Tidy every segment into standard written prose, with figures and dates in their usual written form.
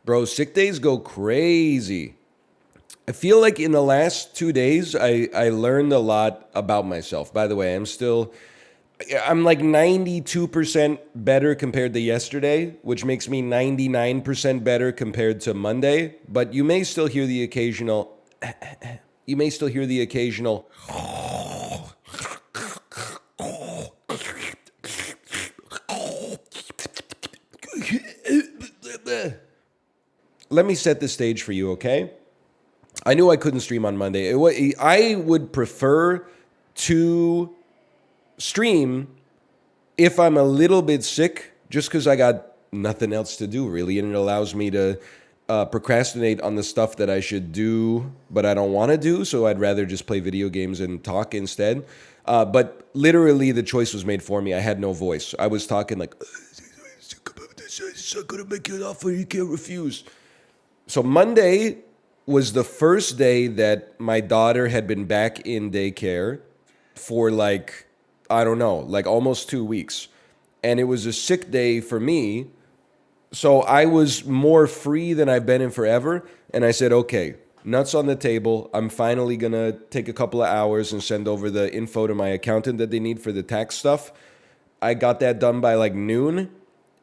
Bro, sick days go crazy. I feel like in the last 2 days, I learned a lot about myself. By the way, I'm like 92% better compared to yesterday, which makes me 99% better compared to Monday. But you may still hear the occasional, you may still hear the occasional, let me set the stage for you, okay? I knew I couldn't stream on Monday. I would prefer to stream if I'm a little bit sick, just because I got nothing else to do, really, and it allows me to procrastinate on the stuff that I should do, but I don't want to do, so I'd rather just play video games and talk instead. But literally, the choice was made for me. I had no voice. I was talking like, I'm going to make you an offer you can't refuse. So Monday was the first day that my daughter had been back in daycare for like, I don't know, like almost 2 weeks. And it was a sick day for me. So I was more free than I've been in forever. And I said, okay, nuts on the table. I'm finally going to take a couple of hours and send over the info to my accountant that they need for the tax stuff. I got that done by like noon.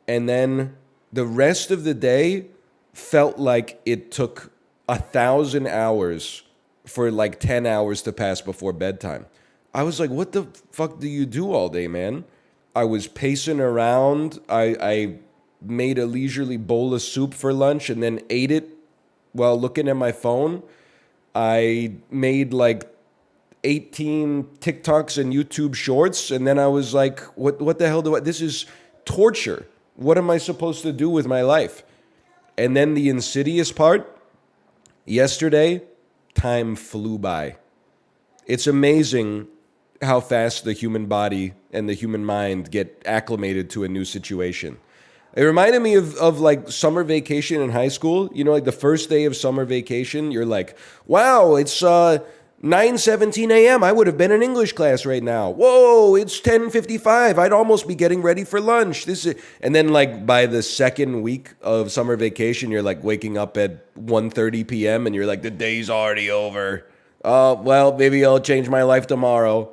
And then the rest of the day felt like it took 1,000 hours for like 10 hours to pass before bedtime. I was like, what the fuck do you do all day, man? I was pacing around. I made a leisurely bowl of soup for lunch and then ate it while looking at my phone. I made like 18 TikToks and YouTube shorts. And then I was like, what the hell this is torture. What am I supposed to do with my life? And then the insidious part, yesterday, time flew by. It's amazing how fast the human body and the human mind get acclimated to a new situation. It reminded me of like summer vacation in high school. You know, like the first day of summer vacation, you're like, wow, it's 9:17 a.m. I would have been in English class right now. Whoa, it's 10:55. I'd almost be getting ready for lunch. And then like by the second week of summer vacation, you're like waking up at 1:30 p.m. and you're like, the day's already over. Well, maybe I'll change my life tomorrow.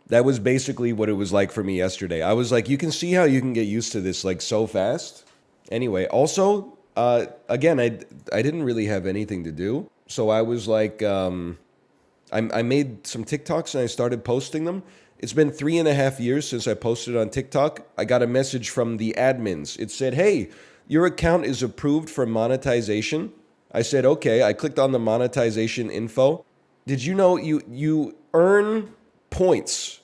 That was basically what it was like for me yesterday. I was like, you can see how you can get used to this like so fast. Anyway, also, again, I didn't really have anything to do. So I was like, I made some TikToks and I started posting them. It's been 3.5 years since I posted on TikTok. I got a message from the admins. It said, hey, your account is approved for monetization. I said, okay. I clicked on the monetization info. Did you know you earn points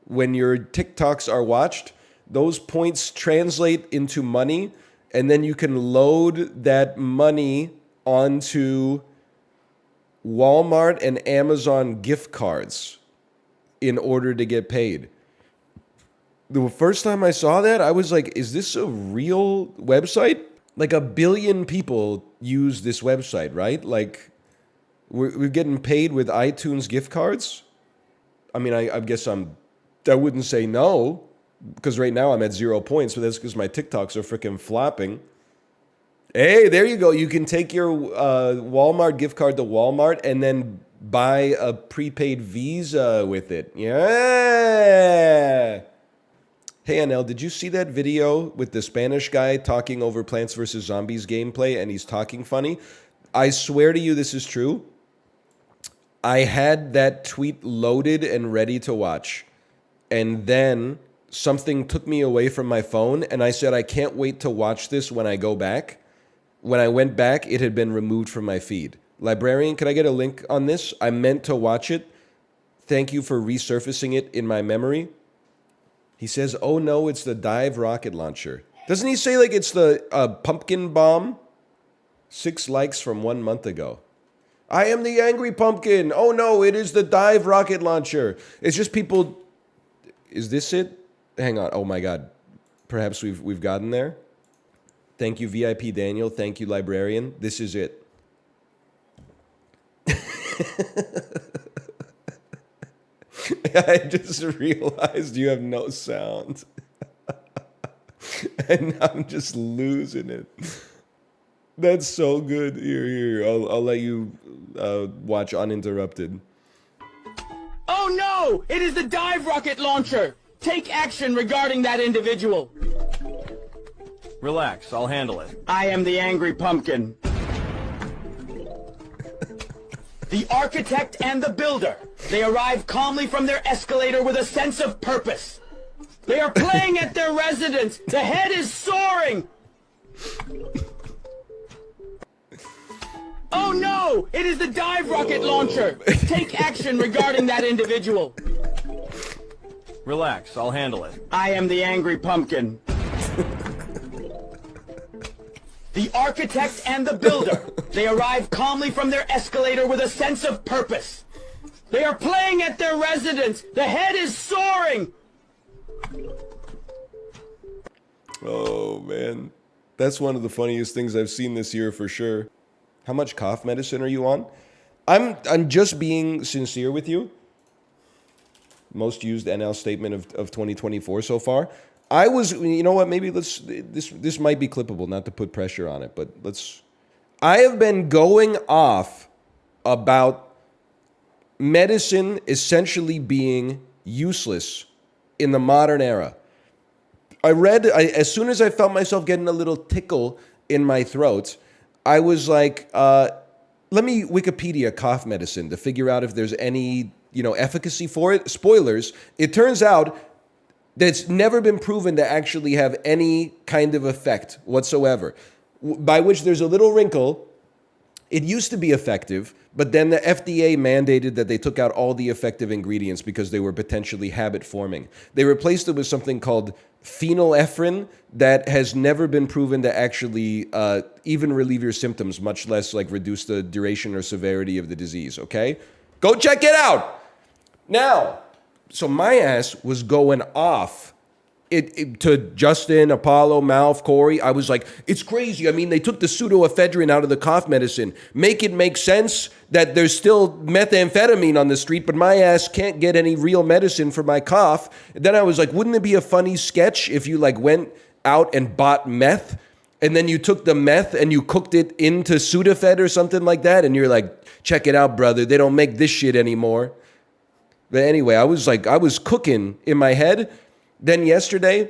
when your TikToks are watched? Those points translate into money, and then you can load that money onto Walmart and Amazon gift cards in order to get paid. The first time I saw that, I was like, is this a real website? Like 1 billion people use this website, right? Like we're getting paid with iTunes gift cards. I mean, I guess I wouldn't say no, because right now I'm at 0 points, but that's because my TikToks are freaking flopping. Hey, there you go. You can take your Walmart gift card to Walmart and then buy a prepaid Visa with it. Yeah. Hey, Anel, did you see that video with the Spanish guy talking over Plants vs. Zombies gameplay and he's talking funny? I swear to you this is true. I had that tweet loaded and ready to watch. And then something took me away from my phone and I said, I can't wait to watch this when I go back. When I went back, it had been removed from my feed. Librarian, can I get a link on this? I meant to watch it. Thank you for resurfacing it in my memory. He says, oh no, it's the Dive rocket launcher. Doesn't he say like it's the pumpkin bomb? 6 likes from 1 month ago. I am the angry pumpkin. Oh no, it is the Dive rocket launcher. It's just people. Is this it? Hang on. Oh my God. Perhaps we've gotten there. Thank you, VIP Daniel. Thank you, Librarian. This is it. I just realized you have no sound. And I'm just losing it. That's so good. Here. I'll let you watch uninterrupted. Oh no! It is the dive rocket launcher! Take action regarding that individual. Relax, I'll handle it. I am the angry pumpkin. The architect and the builder. They arrive calmly from their escalator with a sense of purpose. They are playing at their residence. The head is soaring. Oh no! It is the dive rocket launcher! Take action regarding that individual. Relax, I'll handle it. I am the angry pumpkin. The architect and the builder. They arrive calmly from their escalator with a sense of purpose. They are playing at their residence. The head is soaring. Oh, man. That's one of the funniest things I've seen this year for sure. How much cough medicine are you on? I'm just being sincere with you. Most used NL statement of 2024 so far. I was, you know what, maybe this might be clippable, not to put pressure on it, but I have been going off about medicine essentially being useless in the modern era. As soon as I felt myself getting a little tickle in my throat, I was like, let me Wikipedia cough medicine to figure out if there's any, efficacy for it. Spoilers, it turns out that it's never been proven to actually have any kind of effect whatsoever. By which there's a little wrinkle. It used to be effective, but then the FDA mandated that they took out all the effective ingredients because they were potentially habit-forming. They replaced it with something called phenylephrine that has never been proven to actually even relieve your symptoms, much less like reduce the duration or severity of the disease, okay? Go check it out! Now, so my ass was going off to Justin, Apollo, Malf, Corey. I was like, it's crazy. I mean, they took the pseudoephedrine out of the cough medicine. Make it make sense that there's still methamphetamine on the street, but my ass can't get any real medicine for my cough. And then I was like, wouldn't it be a funny sketch if you went out and bought meth and then you took the meth and you cooked it into Sudafed or something like that? And you're like, check it out, brother. They don't make this shit anymore. But anyway, I was cooking in my head. Then yesterday,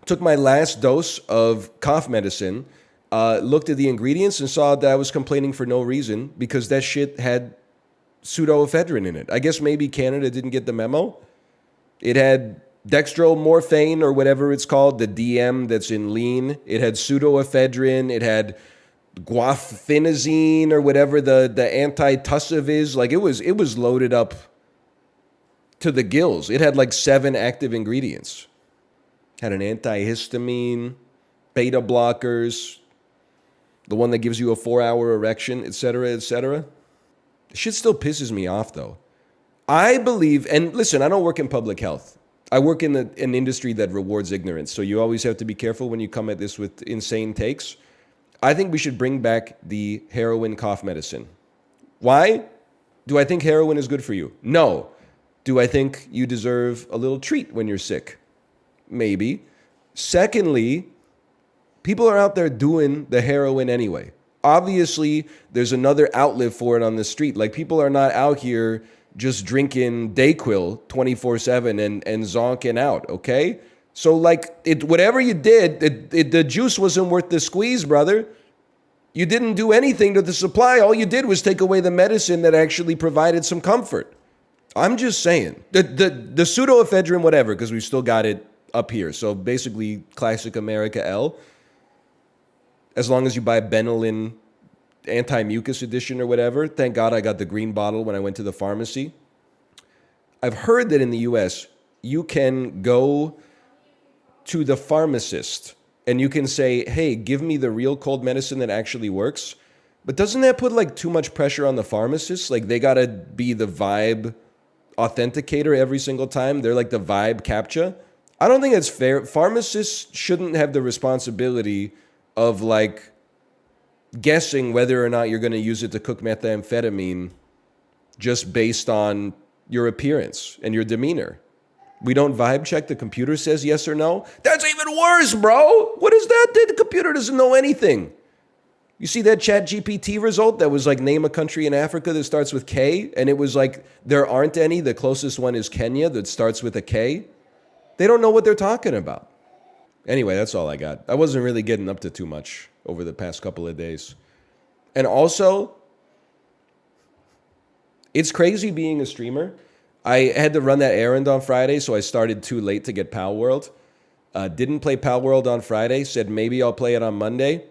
took my last dose of cough medicine, looked at the ingredients and saw that I was complaining for no reason because that shit had pseudoephedrine in it. I guess maybe Canada didn't get the memo. It had dextromorphane or whatever it's called, the DM that's in lean. It had pseudoephedrine. It had guaifenesin or whatever the antitussive is. It was loaded up to the gills. It had 7 active ingredients. Had an antihistamine, beta blockers, the one that gives you a 4-hour erection, etc., etc. Shit still pisses me off, though. I believe, and listen, I don't work in public health. I work in an industry that rewards ignorance, so you always have to be careful when you come at this with insane takes. I think we should bring back the heroin cough medicine. Why? Do I think heroin is good for you? No. Do I think you deserve a little treat when you're sick? Maybe. Secondly, people are out there doing the heroin anyway. Obviously, there's another outlet for it on the street. People are not out here just drinking Dayquil 24/7 and zonking out, okay? So, whatever you did, the juice wasn't worth the squeeze, brother. You didn't do anything to the supply. All you did was take away the medicine that actually provided some comfort. I'm just saying. The pseudoephedrine, whatever, because we've still got it up here. So basically, classic America L. As long as you buy Benylin anti-mucus edition or whatever. Thank God I got the green bottle when I went to the pharmacy. I've heard that in the US, you can go to the pharmacist and you can say, hey, give me the real cold medicine that actually works. But doesn't that put too much pressure on the pharmacist? They got to be the vibe authenticator every single time. They're the vibe captcha. I don't think it's fair. Pharmacists shouldn't have the responsibility of guessing whether or not you're going to use it to cook methamphetamine just based on your appearance and your demeanor. We don't vibe check. The computer says yes or no. That's even worse, bro. What is that? The computer doesn't know anything. You see that Chat GPT result that was like name a country in Africa that starts with K? And it was like, there aren't any. The closest one is Kenya that starts with a K. They don't know what they're talking about. Anyway, that's all I got. I wasn't really getting up to too much over the past couple of days. And also, it's crazy being a streamer. I had to run that errand on Friday, so I started too late to get Palworld. Didn't play Palworld on Friday. Said maybe I'll play it on Monday.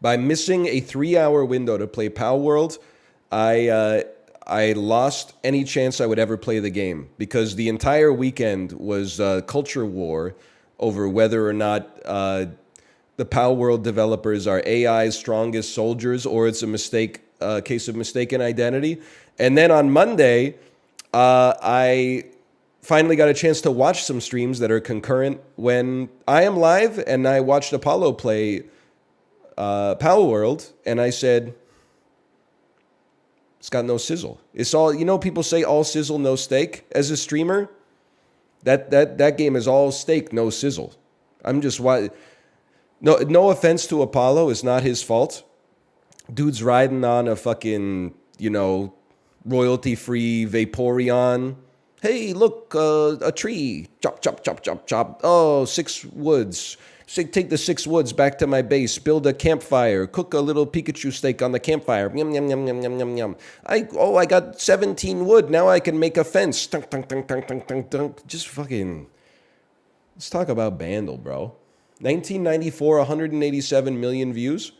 By missing a 3-hour window to play Palworld, I lost any chance I would ever play the game because the entire weekend was a culture war over whether or not the Palworld developers are AI's strongest soldiers or it's a case of mistaken identity. And then on Monday, I finally got a chance to watch some streams that are concurrent when I am live, and I watched Apollo play Palworld, and I said, it's got no sizzle. It's all, people say all sizzle, no steak. As a streamer, that game is all steak, no sizzle. I'm just no offense to Apollo, it's not his fault. Dude's riding on a fucking, royalty-free Vaporeon. Hey, look, a tree. Chop, chop, chop, chop, chop. Oh, 6 woods. Take the 6 woods back to my base. Build a campfire. Cook a little Pikachu steak on the campfire. Yum, yum, yum, yum, yum, yum, yum. I got 17 wood. Now I can make a fence. Dunk, dunk, dunk, dunk, dunk, dunk, dunk. Just fucking... Let's talk about Bandle, bro. 1994, 187 million views.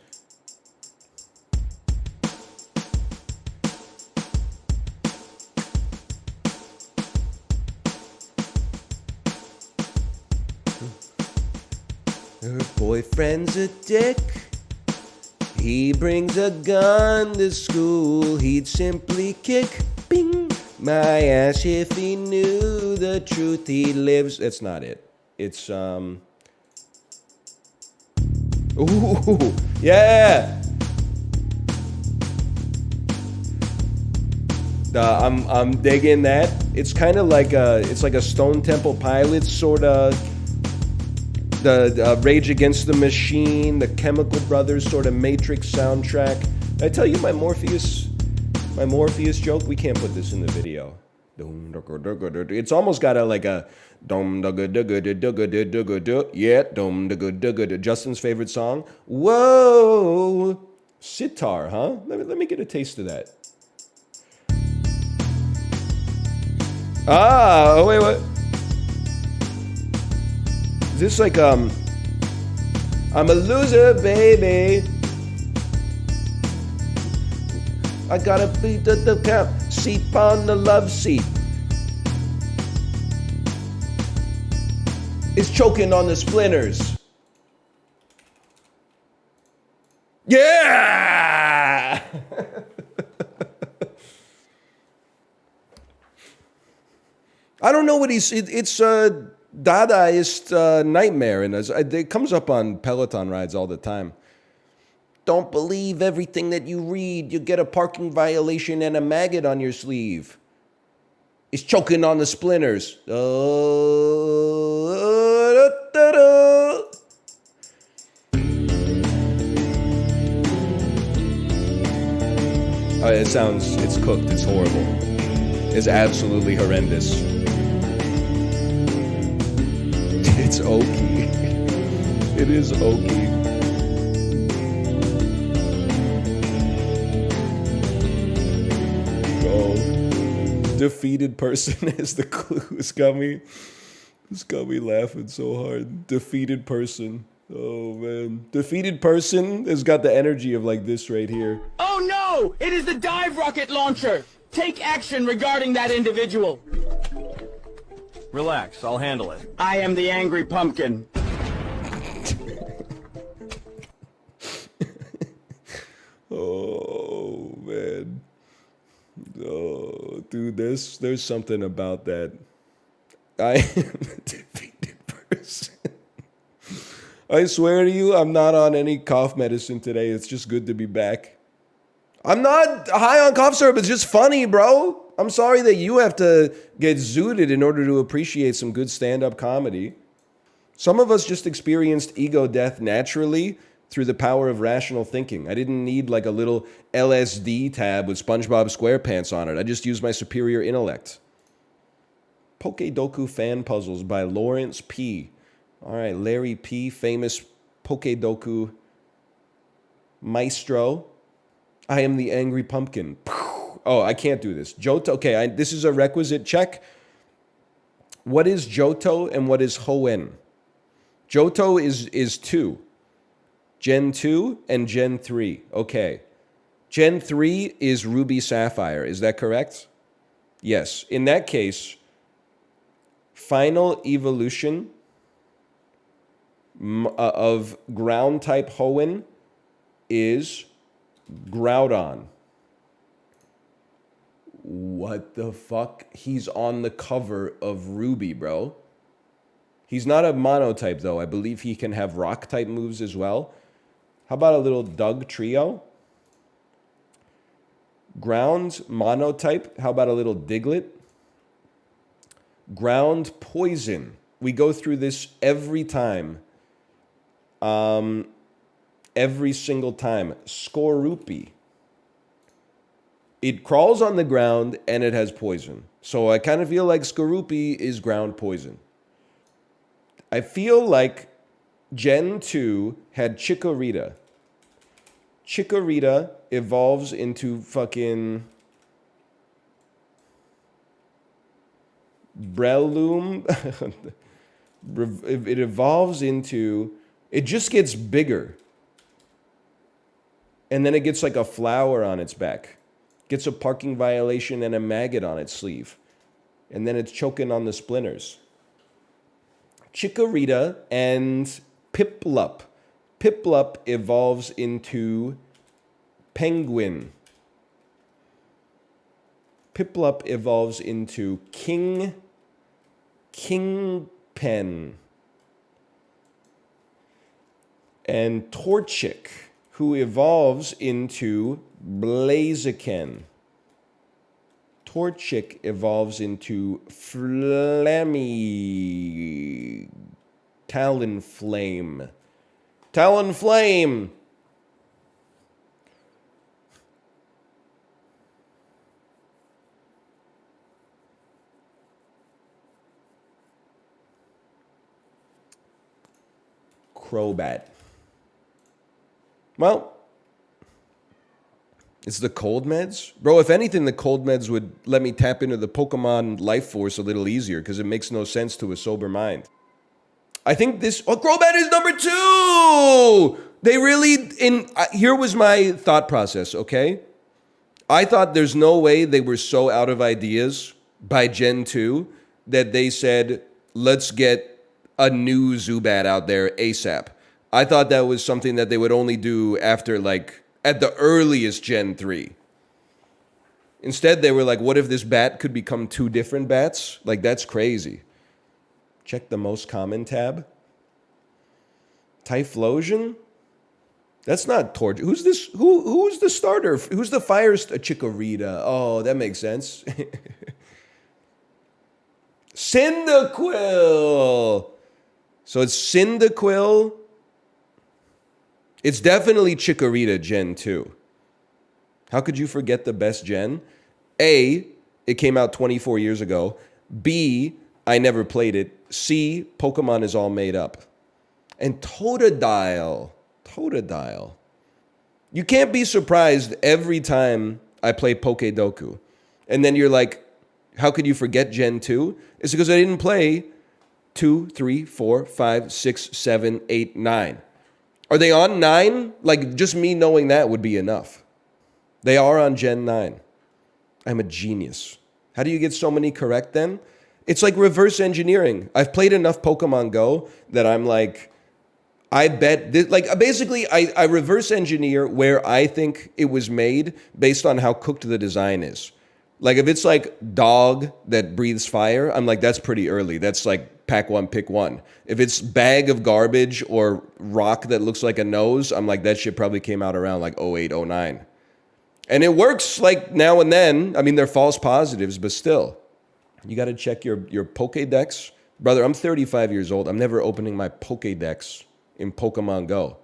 Her boyfriend's a dick. He brings a gun to school. He'd simply kick, bing, my ass if he knew the truth. He lives. That's not it. It's Ooh, yeah. I'm digging that. It's kind of like it's like a Stone Temple Pilots sort of. The Rage Against the Machine, the Chemical Brothers sort of Matrix soundtrack. Did I tell you my Morpheus joke? We can't put this in the video. It's almost got a yeah, Justin's favorite song. Whoa, sitar, huh? Let me get a taste of that. Oh wait, what? Is this like I'm a loser, baby. I gotta beat the cap, seat on the love seat. It's choking on the splinters. Yeah! I don't know what it's Dadaist nightmare, and it comes up on Peloton rides all the time. Don't believe everything that you read. You get a parking violation and a maggot on your sleeve. It's choking on the splinters. Oh, it's cooked. It's horrible. It's absolutely horrendous. It's oaky. It is oaky. Oh, defeated person is the clue. It's got me laughing so hard. Defeated person. Oh man, defeated person has got the energy of like this right here. Oh no! It is the dive rocket launcher! Take action regarding that individual. Relax, I'll handle it. I am the angry pumpkin. Oh man. Oh dude, there's something about that. I am a defeated person. I swear to you, I'm not on any cough medicine today. It's just good to be back. I'm not high on cough syrup. It's just funny, bro. I'm sorry that you have to get zooted in order to appreciate some good stand-up comedy. Some of us just experienced ego death naturally through the power of rational thinking. I didn't need like a little LSD tab with SpongeBob SquarePants on it. I just used my superior intellect. Pokedoku fan puzzles by Lawrence P. All right, Larry P., famous Pokedoku maestro. I am the angry pumpkin. Oh, I can't do this. Johto. Okay, this is a requisite check. What is Johto and what is Hoenn? Johto is 2. Gen 2 and Gen 3. Okay. Gen 3 is Ruby Sapphire. Is that correct? Yes. In that case, final evolution of ground type Hoenn is Groudon. What the fuck? He's on the cover of Ruby, bro. He's not a monotype, though. I believe he can have rock-type moves as well. How about a little Doug trio? Ground monotype. How about a little Diglett? Ground poison. We go through this every time. Every single time. Skorupi. It crawls on the ground and it has poison. So I kind of feel like Skorupi is ground poison. I feel like Gen 2 had Chikorita. Chikorita evolves into fucking Breloom. It evolves into... It just gets bigger. And then it gets like a flower on its back. Gets a parking violation and a maggot on its sleeve. And then it's choking on the splinters. Chikorita and Piplup. Piplup evolves into Penguin. Piplup evolves into Kingpen. And Torchic, who evolves into Blaziken. Torchic evolves into Flammy. Talonflame. Talonflame! Crobat. Well, it's the cold meds. Bro, if anything, the cold meds would let me tap into the Pokemon life force a little easier because it makes no sense to a sober mind. I think this... Oh, Crobat is number 2! They really... Here was my thought process, okay? I thought there's no way they were so out of ideas by Gen 2 that they said, let's get a new Zubat out there ASAP. I thought that was something that they would only do after, like, at the earliest Gen 3. Instead, they were like, what if this bat could become 2 different bats? Like, that's crazy. Check the most common tab. Typhlosion? That's not Torch. Who's this? Who's the starter? Who's the fire? Chikorita. Oh, that makes sense. Cyndaquil. So it's Cyndaquil. It's definitely Chikorita Gen 2. How could you forget the best gen? A, it came out 24 years ago. B, I never played it. C, Pokemon is all made up. And Totodile. Totodile. You can't be surprised every time I play Pokedoku. And then you're like, how could you forget Gen 2? It's because I didn't play 2, 3, 4, 5, 6, 7, 8, 9. Are they on 9? Like, just me knowing that would be enough. They are on Gen 9. I'm a genius. How do you get so many correct then? It's like reverse engineering. I've played enough Pokemon Go that I'm like, I bet, basically, I reverse engineer where I think it was made based on how cooked the design is. Like, if it's like dog that breathes fire, I'm like, that's pretty early. That's like pack one, pick one. If it's bag of garbage or rock that looks like a nose, I'm like, that shit probably came out around like 08, 09. And it works like now and then. I mean, they're false positives, but still. You got to check your Pokédex. Brother, I'm 35 years old. I'm never opening my Pokédex in Pokemon Go.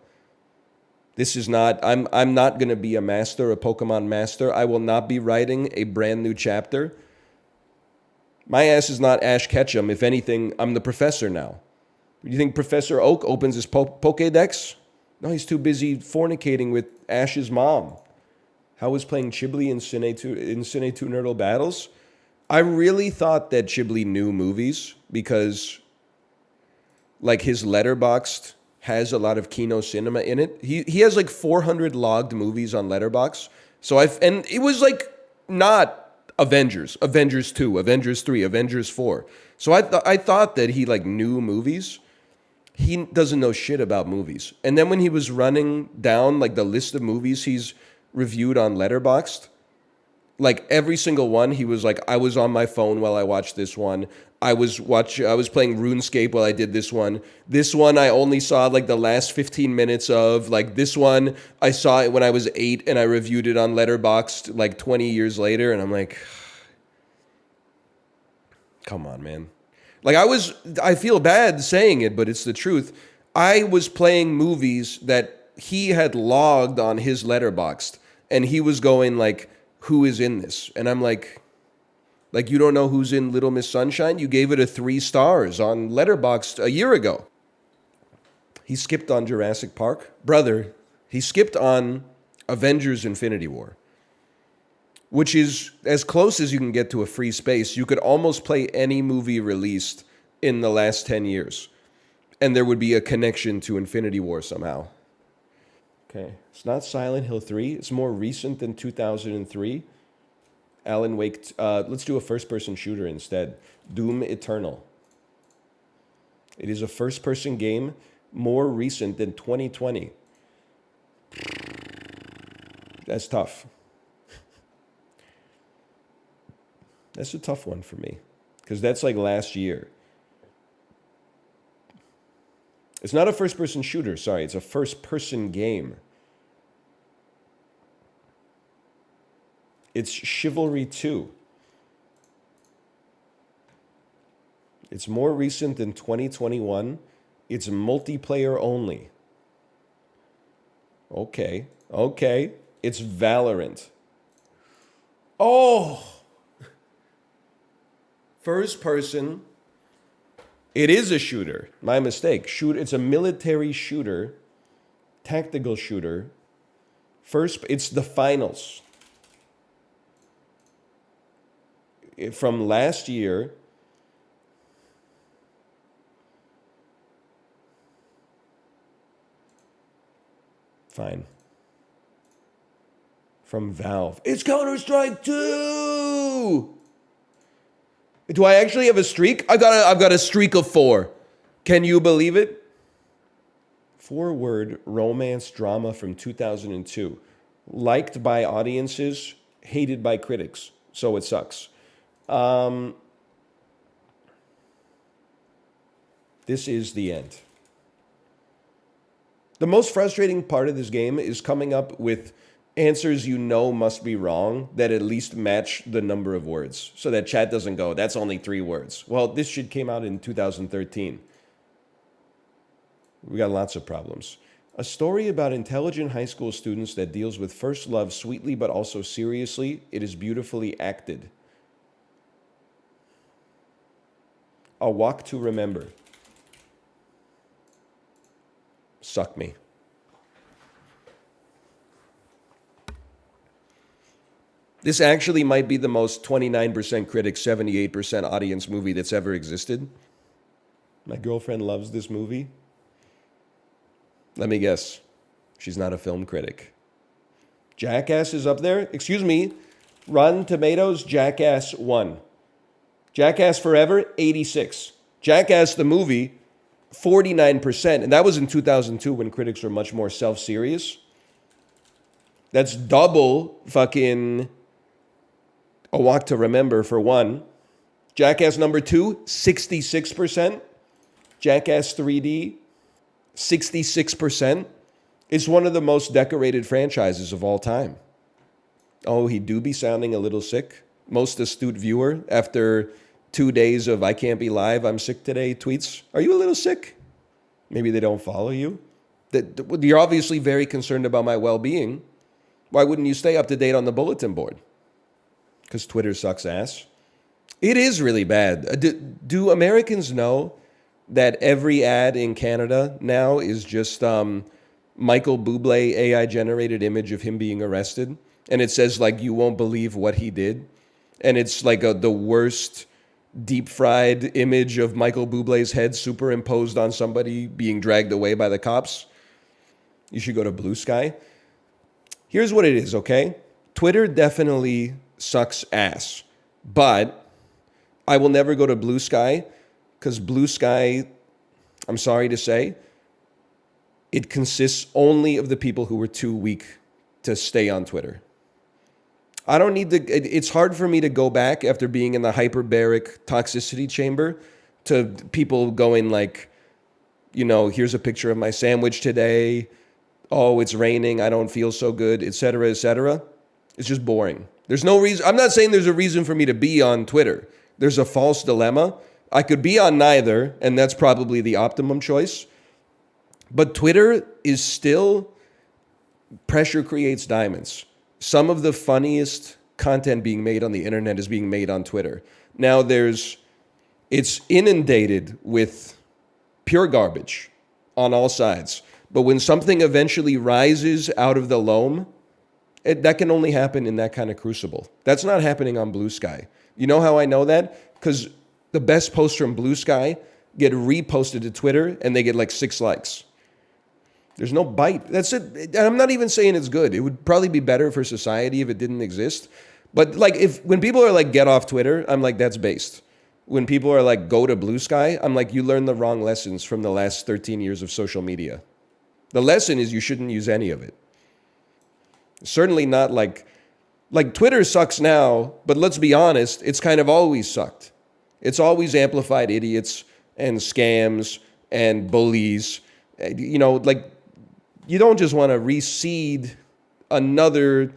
This is not, I'm not going to be a master, a Pokemon master. I will not be writing a brand new chapter. My ass is not Ash Ketchum. If anything, I'm the professor now. You think Professor Oak opens his Pokedex? No, he's too busy fornicating with Ash's mom. How was playing Chiblee in Cine 2 Nerdle Battles? I really thought that Chiblee knew movies because, like, his Letterboxd has a lot of Kino cinema in it. He has like 400 logged movies on Letterboxd. And it was like not Avengers 2, Avengers 3, Avengers 4. So I thought that he like knew movies. He doesn't know shit about movies. And then when he was running down like the list of movies he's reviewed on Letterboxd, like every single one, he was like, I was on my phone while I watched this one. I was playing RuneScape while I did this one. This one I only saw like the last 15 minutes of. Like this one, I saw it when I was 8 and I reviewed it on Letterboxd like 20 years later. And I'm like, come on, man. Like I feel bad saying it, but it's the truth. I was playing movies that he had logged on his Letterboxd, and he was going like, who is in this? And I'm like, you don't know who's in Little Miss Sunshine? You gave it a 3 stars on Letterboxd a year ago. He skipped on Jurassic Park. Brother, he skipped on Avengers Infinity War, which is as close as you can get to a free space. You could almost play any movie released in the last 10 years, and there would be a connection to Infinity War somehow. Okay, it's not Silent Hill 3. It's more recent than 2003. Alan Wake. Let's do a first-person shooter instead. Doom Eternal. It is a first-person game more recent than 2020. That's tough. That's a tough one for me because that's like last year. It's not a first-person shooter, sorry. It's a first-person game. It's Chivalry 2. It's more recent than 2021. It's multiplayer only. Okay. It's Valorant. Oh! First person. It is a shooter. My mistake. It's a military shooter. Tactical shooter. It's the finals. From last year. Fine. From Valve. It's Counter-Strike 2! Do I actually have a streak? I've got a streak of 4. Can you believe it? 4-word romance drama from 2002. Liked by audiences, hated by critics. So it sucks. This is the end. The most frustrating part of this game is coming up with answers you know must be wrong that at least match the number of words so that chat doesn't go, that's only 3 words. Well, this shit came out in 2013. We got lots of problems. A story about intelligent high school students that deals with first love sweetly but also seriously. It is beautifully acted. A Walk to Remember. Suck me. This actually might be the most 29% critic, 78% audience movie that's ever existed. My girlfriend loves this movie. Let me guess. She's not a film critic. Jackass is up there. Excuse me. Rotten Tomatoes, Jackass 1. Jackass Forever, 86. Jackass the movie, 49%. And that was in 2002 when critics were much more self-serious. That's double fucking A Walk to Remember for 1. Jackass number 2, 66%. Jackass 3D, 66%. It's one of the most decorated franchises of all time. Oh, he do be sounding a little sick. Most astute viewer after 2 days of I can't be live, I'm sick today tweets. Are you a little sick? Maybe they don't follow you. That you're obviously very concerned about my well-being. Why wouldn't you stay up to date on the bulletin board? Because Twitter sucks ass. It is really bad. Do Americans know that every ad in Canada now is just Michael Bublé AI-generated image of him being arrested? And it says, like, you won't believe what he did. And it's like the worst deep-fried image of Michael Bublé's head superimposed on somebody being dragged away by the cops. You should go to Blue Sky. Here's what it is, okay? Twitter definitely sucks ass. But I will never go to Blue Sky because Blue Sky, I'm sorry to say, it consists only of the people who were too weak to stay on Twitter. I don't need to, it's hard for me to go back after being in the hyperbaric toxicity chamber to people going like, you know, here's a picture of my sandwich today. Oh, it's raining. I don't feel so good, et cetera, et cetera. It's just boring. There's no reason. I'm not saying there's a reason for me to be on Twitter. There's a false dilemma. I could be on neither, and that's probably the optimum choice. But Twitter is still pressure creates diamonds. Some of the funniest content being made on the internet is being made on Twitter. Now it's inundated with pure garbage on all sides. But when something eventually rises out of the loam, that can only happen in that kind of crucible. That's not happening on Blue Sky. You know how I know that? Because the best posts from Blue Sky get reposted to Twitter and they get like 6 likes. There's no bite. That's it. And I'm not even saying it's good. It would probably be better for society if it didn't exist. But like when people are like, get off Twitter, I'm like, that's based. When people are like, go to Blue Sky, I'm like, you learned the wrong lessons from the last 13 years of social media. The lesson is you shouldn't use any of it. Certainly not like Twitter sucks now, but let's be honest, it's kind of always sucked. It's always amplified idiots and scams and bullies. You know, like, you don't just want to reseed another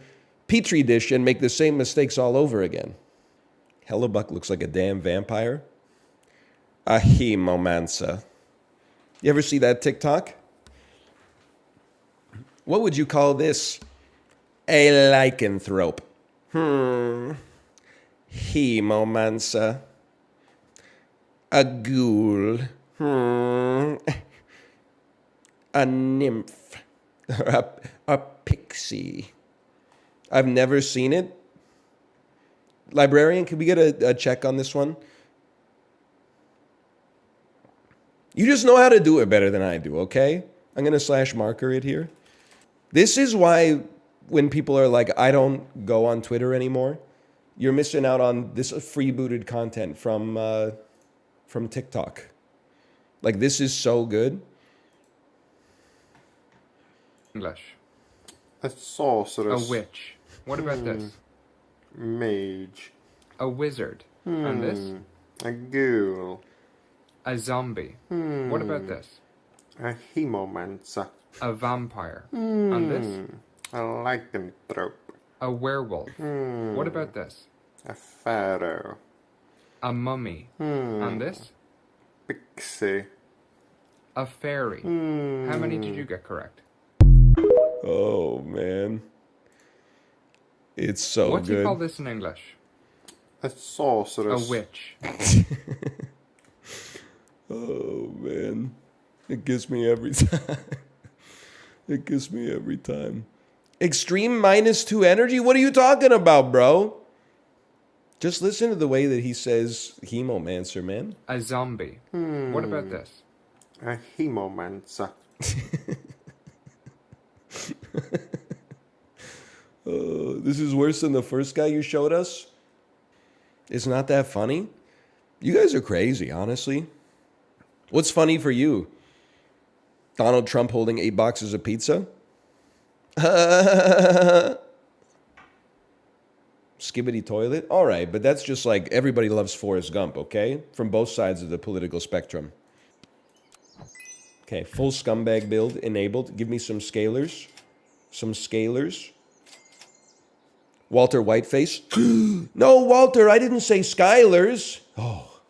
petri dish and make the same mistakes all over again. Hellebuck looks like a damn vampire. A Hemomancer. You ever see that TikTok? What would you call this? A lycanthrope. Hemomancer. A ghoul. A nymph. A pixie. I've never seen it. Librarian, can we get a check on this one? You just know how to do it better than I do, okay? I'm going to slash marker it here. This is why when people are like, I don't go on Twitter anymore, you're missing out on this freebooted content from TikTok. Like, this is so good. English. A sorceress. A witch. What about this? Mage. A wizard. And this? A ghoul. A zombie. What about this? A hemomancer. A vampire. And this? A lycanthrope. A werewolf. What about this? A pharaoh. A mummy. And this? Pixie. A fairy. How many did you get correct? Oh, man. It's so What do you good. call this in English? A sorceress. A witch. Oh, man. It gets me every time. It gets me every time. Extreme -2 energy? What are you talking about, bro? Just listen to the way that he says Hemomancer, man. A zombie. What about this? A hemomancer. This is worse than the first guy you showed us? It's not that funny? You guys are crazy, honestly. What's funny for you? Donald Trump holding 8 boxes of pizza? Skibbity toilet? All right, but that's just like everybody loves Forrest Gump, okay? From both sides of the political spectrum. Okay, full scumbag build enabled. Give me some scalers. Some scalers. Walter Whiteface. No, Walter, I didn't say Skylers. Oh.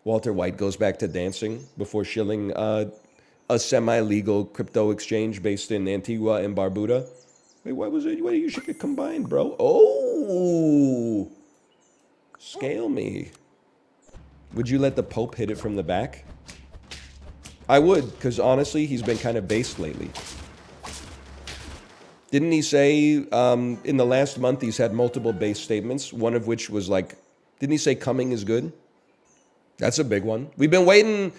Walter White goes back to dancing before shilling a semi-legal crypto exchange based in Antigua and Barbuda. Wait, why was it? Why you should get combined, bro? Oh, scale me. Would you let the Pope hit it from the back? I would, because honestly, he's been kind of based lately. Didn't he say in the last month he's had multiple base statements, one of which was like, didn't he say coming is good? That's a big one. We've been waiting,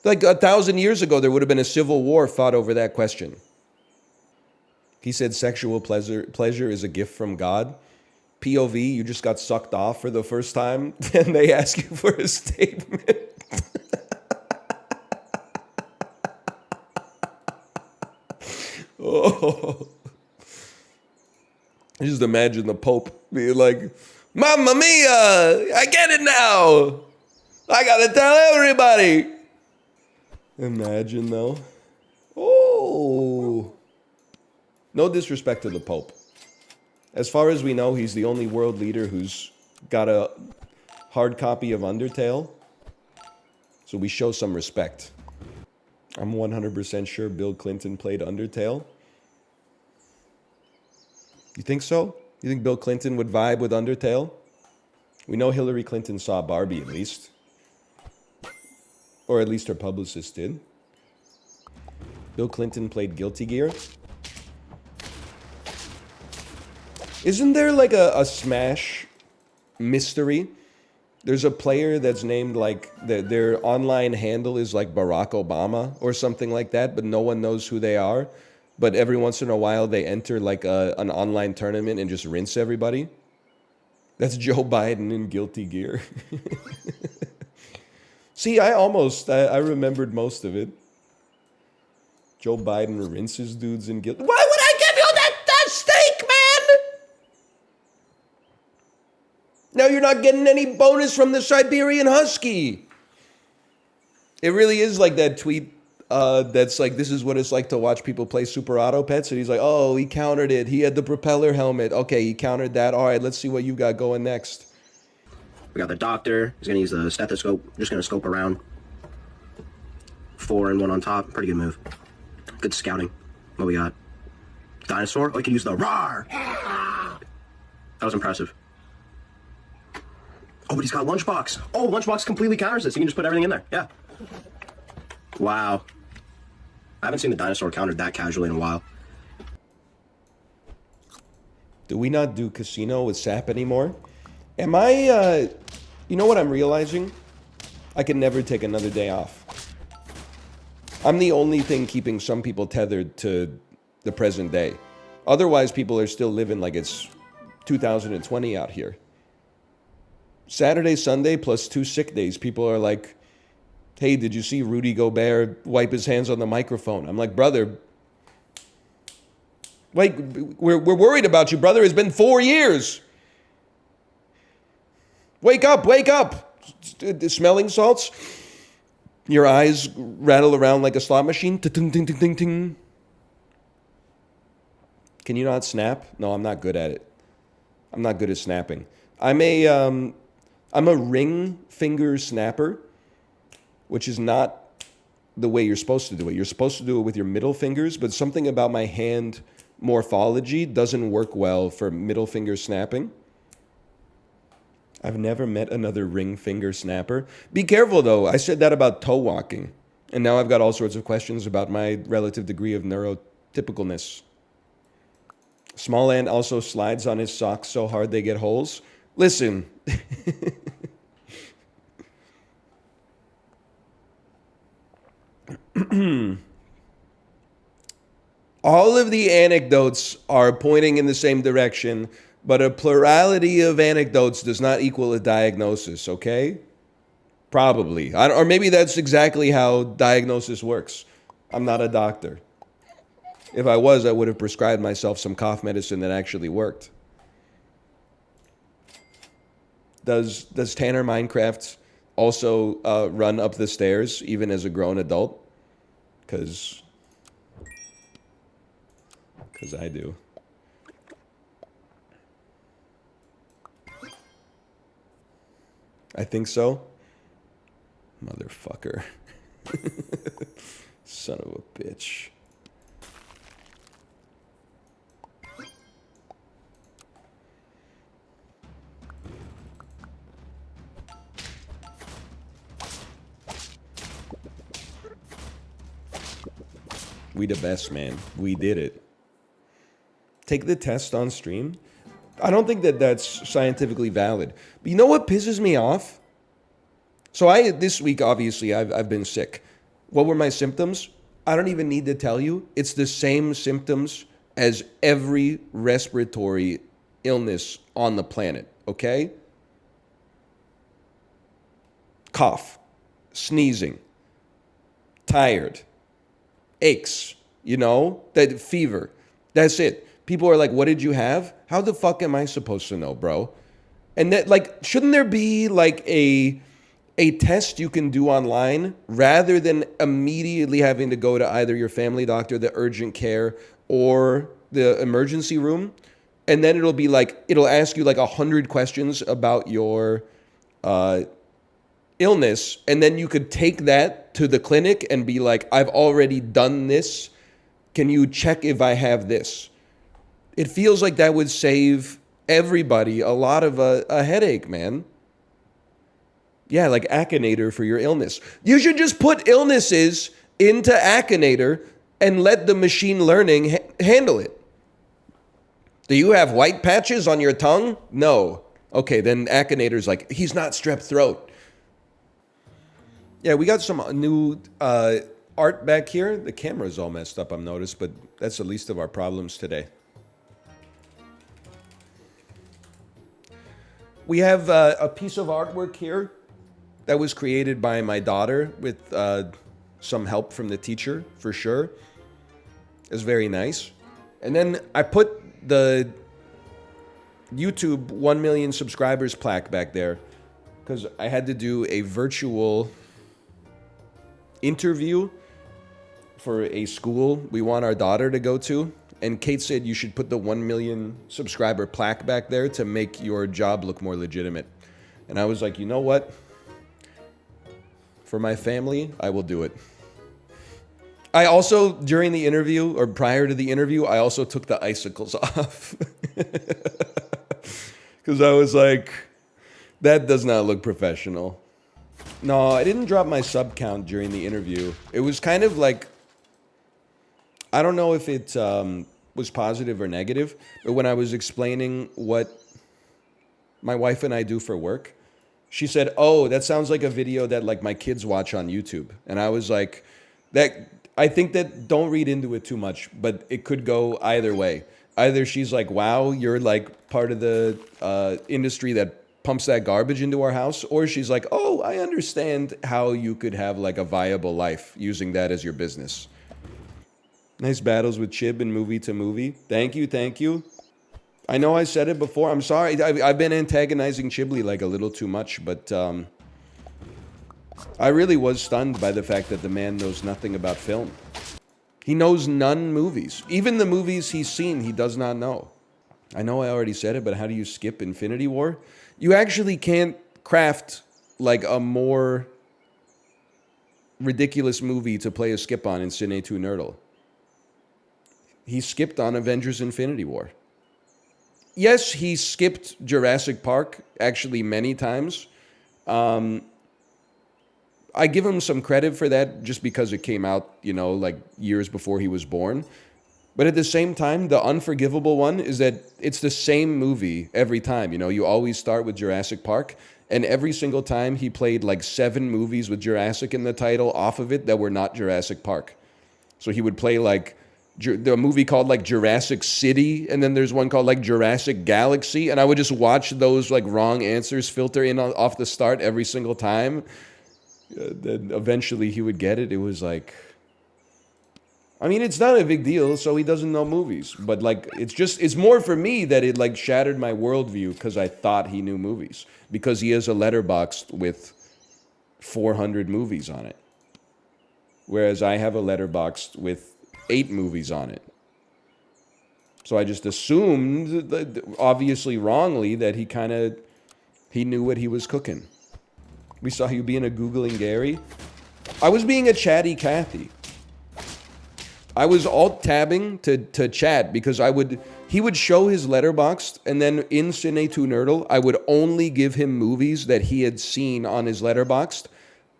like 1,000 years ago, there would have been a civil war fought over that question. He said sexual pleasure is a gift from God. POV, you just got sucked off for the first time, and they ask you for a statement. Oh. Just imagine the Pope being like, Mamma mia, I get it now. I gotta tell everybody. Imagine though. Oh. No disrespect to the Pope. As far as we know, he's the only world leader who's got a hard copy of Undertale. So we show some respect. I'm 100% sure Bill Clinton played Undertale. You think so? You think Bill Clinton would vibe with Undertale? We know Hillary Clinton saw Barbie at least. Or at least her publicist did. Bill Clinton played Guilty Gear. Isn't there like a Smash mystery? There's a player that's named like, their online handle is like Barack Obama or something like that, but no one knows who they are. But every once in a while they enter like an online tournament and just rinse everybody. That's Joe Biden in Guilty Gear. See, I remembered most of it. Joe Biden rinses dudes in Guilty. Why would I give you that steak, man? Now you're not getting any bonus from the Siberian Husky. It really is like that tweet that's like, this is what it's like to watch people play Super Auto Pets. And he's like, oh, he countered it. He had the propeller helmet. Okay, he countered that. All right, let's see what you got going next. We got the doctor. He's going to use the stethoscope. Just going to scope around. 4 and 1 on top. Pretty good move. Good scouting. What we got? Dinosaur? Oh, he can use the roar. That was impressive. Oh, but he's got Lunchbox. Oh, Lunchbox completely counters this. He can just put everything in there. Yeah. Wow. I haven't seen the dinosaur countered that casually in a while. Do we not do casino with SAP anymore? Am I, you know what I'm realizing? I can never take another day off. I'm the only thing keeping some people tethered to the present day. Otherwise, people are still living like it's 2020 out here. Saturday, Sunday, plus 2 sick days, people are like, hey, did you see Rudy Gobert wipe his hands on the microphone? I'm like, brother, like, we're worried about you, brother. It's been 4 years. Wake up, wake up. Smelling salts. Your eyes rattle around like a slot machine. Ting, ting, ting, ting, ting. Can you not snap? No, I'm not good at it. I'm not good at snapping. I'm a ring finger snapper, which is not the way you're supposed to do it. You're supposed to do it with your middle fingers, but something about my hand morphology doesn't work well for middle finger snapping. I've never met another ring finger snapper. Be careful, though. I said that about toe walking. And now I've got all sorts of questions about my relative degree of neurotypicalness. Small Ant also slides on his socks so hard they get holes. Listen. All of the anecdotes are pointing in the same direction, but a plurality of anecdotes does not equal a diagnosis, okay? Probably. Or maybe that's exactly how diagnosis works. I'm not a doctor. If I was, I would have prescribed myself some cough medicine that actually worked. Does Tanner Minecraft also run up the stairs even as a grown adult? Because I do. I think so. Motherfucker. Son of a bitch. We the best, man. We did it. Take the test on stream? I don't think that that's scientifically valid. But you know what pisses me off? So this week, obviously, I've been sick. What were my symptoms? I don't even need to tell you. It's the same symptoms as every respiratory illness on the planet, okay? Cough, sneezing, tired, aches, you know, that fever. That's it. People are like, what did you have? How the fuck am I supposed to know, bro? And that, like, shouldn't there be like a test you can do online rather than immediately having to go to either your family doctor, the urgent care, or the emergency room? And then it'll be like, it'll ask you like 100 questions about your illness. And then you could take that to the clinic and be like, I've already done this. Can you check if I have this? It feels like that would save everybody a lot of a headache, man. Yeah, like Akinator for your illness. You should just put illnesses into Akinator and let the machine learning handle it. Do you have white patches on your tongue? No. Okay, then Akinator's like, he's not strep throat. Yeah, we got some new art back here. The camera's all messed up, I've noticed, but that's the least of our problems today. We have a piece of artwork here that was created by my daughter with some help from the teacher, for sure. It's very nice. And then I put the YouTube 1 million subscribers plaque back there because I had to do a virtual interview for a school we want our daughter to go to. And Kate said you should put the 1 million subscriber plaque back there to make your job look more legitimate. And I was like, you know what? For my family, I will do it. I also, during the interview, or prior to the interview, I also took the icicles off. Because I was like, that does not look professional. No, I didn't drop my sub count during the interview. It was kind of like, I don't know if it was positive or negative, but when I was explaining what my wife and I do for work, she said, oh, that sounds like a video that like my kids watch on YouTube. And I was like, I think that don't read into it too much, but it could go either way. Either she's like, wow, you're like part of the industry that pumps that garbage into our house, or she's like, oh, I understand how you could have like a viable life using that as your business. Nice battles with Chib and movie to movie. Thank you, thank you. I know I said it before. I'm sorry. I've been antagonizing Chiblee like a little too much, but I really was stunned by the fact that the man knows nothing about film. He knows none movies. Even the movies he's seen, he does not know. I know I already said it, but how do you skip Infinity War? You actually can't craft like a more ridiculous movie to play a skip on in Cine 2 Nerdle. He skipped on Avengers Infinity War. Yes, he skipped Jurassic Park actually many times. I give him some credit for that just because it came out, you know, like years before he was born. But at the same time, the unforgivable one is that it's the same movie every time. You know, you always start with Jurassic Park, and every single time he played like 7 movies with Jurassic in the title off of it that were not Jurassic Park. So he would play like the movie called like Jurassic City, and then there's one called like Jurassic Galaxy, and I would just watch those like wrong answers filter in off the start every single time. Then eventually he would get it. It was like, I mean, it's not a big deal, so he doesn't know movies, but like it's more for me that it like shattered my worldview because I thought he knew movies, because he has a Letterboxd with 400 movies on it, whereas I have a Letterboxd with 8 movies on it. So I just assumed, obviously wrongly, that he knew what he was cooking. We saw you being a Googling Gary. I was being a chatty Cathy. I was alt-tabbing to chat because he would show his Letterboxd, and then in Cine 2 Nerdle, I would only give him movies that he had seen on his Letterboxd.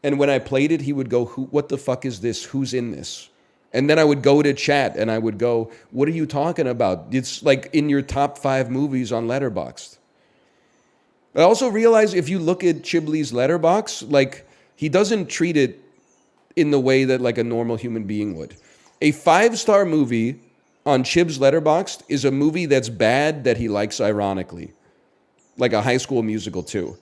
And when I played it, he would go, what the fuck is this? Who's in this? And then I would go to chat and I would go, what are you talking about? It's like in your top 5 movies on Letterboxd. I also realize if you look at Chiblee's Letterboxd, like he doesn't treat it in the way that like a normal human being would. A 5-star movie on Chib's Letterboxd is a movie that's bad that he likes ironically. Like a High School Musical 2.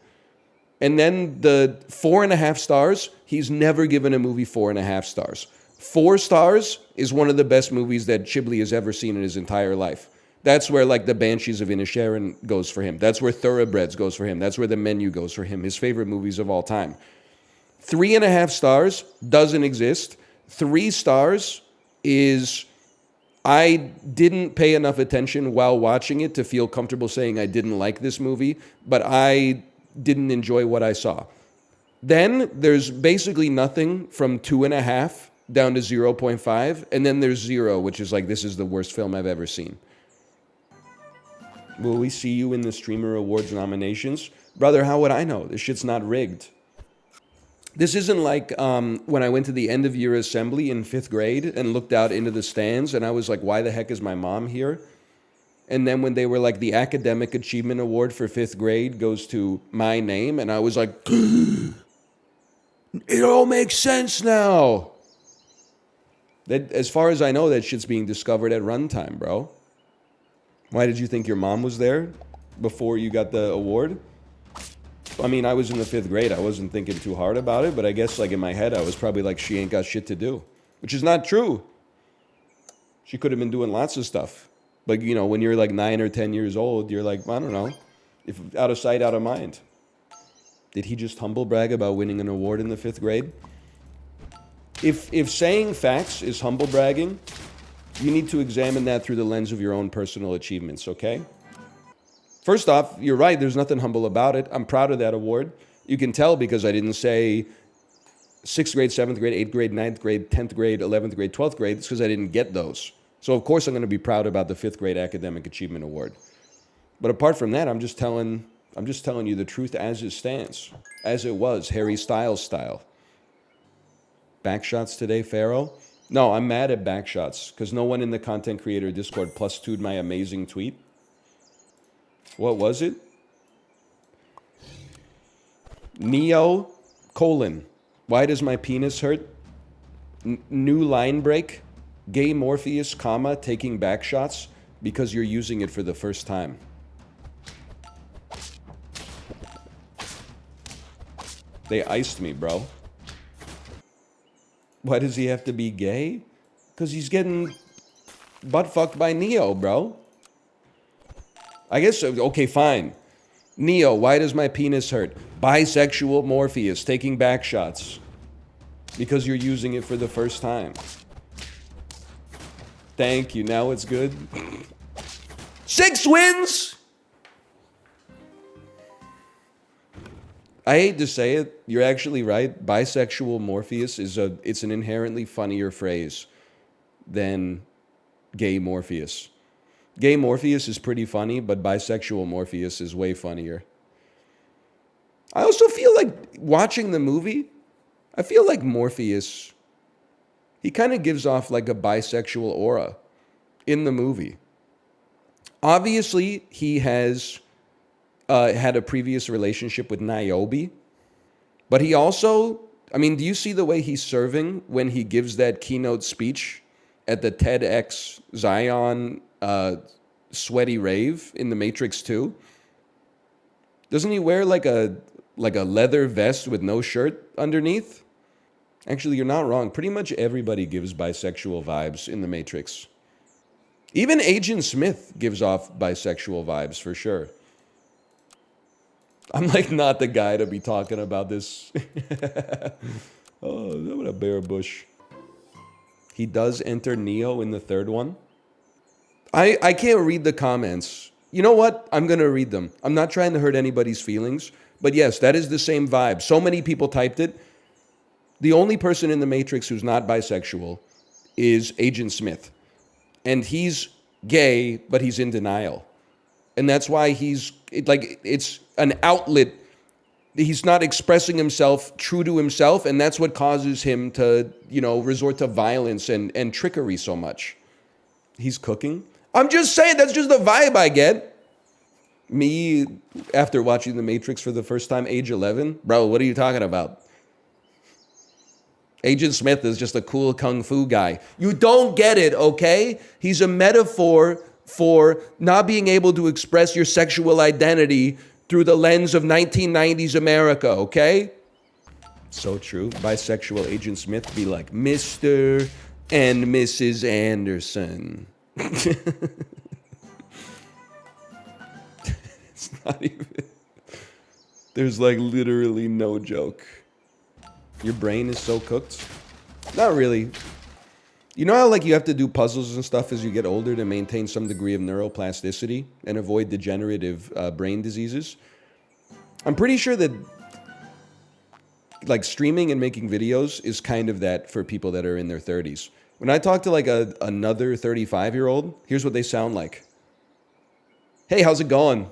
And then the 4.5 stars, he's never given a movie 4.5 stars. 4 stars is one of the best movies that Chiblee has ever seen in his entire life. That's where like the Banshees of Inisherin goes for him. That's where Thoroughbreds goes for him. That's where The Menu goes for him. His favorite movies of all time. 3.5 stars doesn't exist. 3 stars is I didn't pay enough attention while watching it to feel comfortable saying I didn't like this movie, but I didn't enjoy what I saw. Then there's basically nothing from 2.5 down to 0.5, and then there's 0, which is like, this is the worst film I've ever seen. Will we see you in the Streamer Awards nominations? Brother, how would I know? This shit's not rigged. This isn't like when I went to the end of year assembly in 5th grade and looked out into the stands and I was like, why the heck is my mom here? And then when they were like, the Academic Achievement Award for 5th grade goes to my name, and I was like, it all makes sense now. That, as far as I know, that shit's being discovered at runtime, bro. Why did you think your mom was there before you got the award? I mean, I was in the 5th grade. I wasn't thinking too hard about it, but I guess like in my head, I was probably like, she ain't got shit to do, which is not true. She could have been doing lots of stuff. But, you know, when you're like 9 or 10 years old, you're like, I don't know, if out of sight, out of mind. Did he just humble brag about winning an award in the 5th grade? If saying facts is humble bragging, you need to examine that through the lens of your own personal achievements, okay? First off, you're right, there's nothing humble about it. I'm proud of that award. You can tell because I didn't say 6th grade, 7th grade, 8th grade, 9th grade, 10th grade, 11th grade, 12th grade. It's because I didn't get those. So of course I'm going to be proud about the 5th grade Academic Achievement Award. But apart from that, I'm just telling you the truth as it stands. As it was, Harry Styles style. Backshots today, Pharaoh? No, I'm mad at backshots because no one in the content creator Discord plus 2'd my amazing tweet. What was it? Neo, : why does my penis hurt? New line break. Gay Morpheus, taking backshots because you're using it for the first time. They iced me, bro. Why does he have to be gay? Because he's getting butt-fucked by Neo, bro. I guess, okay, fine. Neo, why does my penis hurt? Bisexual Morpheus, taking backshots. Because you're using it for the first time. Thank you, now it's good. 6 wins! I hate to say it, you're actually right. Bisexual Morpheus it's an inherently funnier phrase than gay Morpheus. Gay Morpheus is pretty funny, but bisexual Morpheus is way funnier. I also feel like watching the movie, I feel like Morpheus, he kind of gives off like a bisexual aura in the movie. Obviously, he has had a previous relationship with Niobe, but he also, I mean, do you see the way he's serving when he gives that keynote speech at the TEDx Zion sweaty rave in The Matrix 2? Doesn't he wear like a leather vest with no shirt underneath? Actually, you're not wrong. Pretty much everybody gives bisexual vibes in The Matrix. Even Agent Smith gives off bisexual vibes for sure. I'm like not the guy to be talking about this. Oh, what a bare bush. He does enter Neo in the 3rd one. I can't read the comments. You know what? I'm going to read them. I'm not trying to hurt anybody's feelings. But yes, that is the same vibe. So many people typed it. The only person in The Matrix who's not bisexual is Agent Smith. And he's gay, but he's in denial. And that's why it's an outlet. He's not expressing himself true to himself, and that's what causes him to, resort to violence and trickery so much. He's cooking. I'm just saying, that's just the vibe I get. Me, after watching The Matrix for the first time, age 11, bro, what are you talking about? Agent Smith is just a cool kung fu guy. You don't get it, okay? He's a metaphor for not being able to express your sexual identity through the lens of 1990s America, okay? So true. Bisexual Agent Smith be like, Mr. and Mrs. Anderson. It's not even... There's like literally no joke. Your brain is so cooked? Not really. You know how you have to do puzzles and stuff as you get older to maintain some degree of neuroplasticity and avoid degenerative brain diseases? I'm pretty sure that streaming and making videos is kind of that for people that are in their 30s. When I talk to another 35-year-old, here's what they sound like. Hey, how's it going?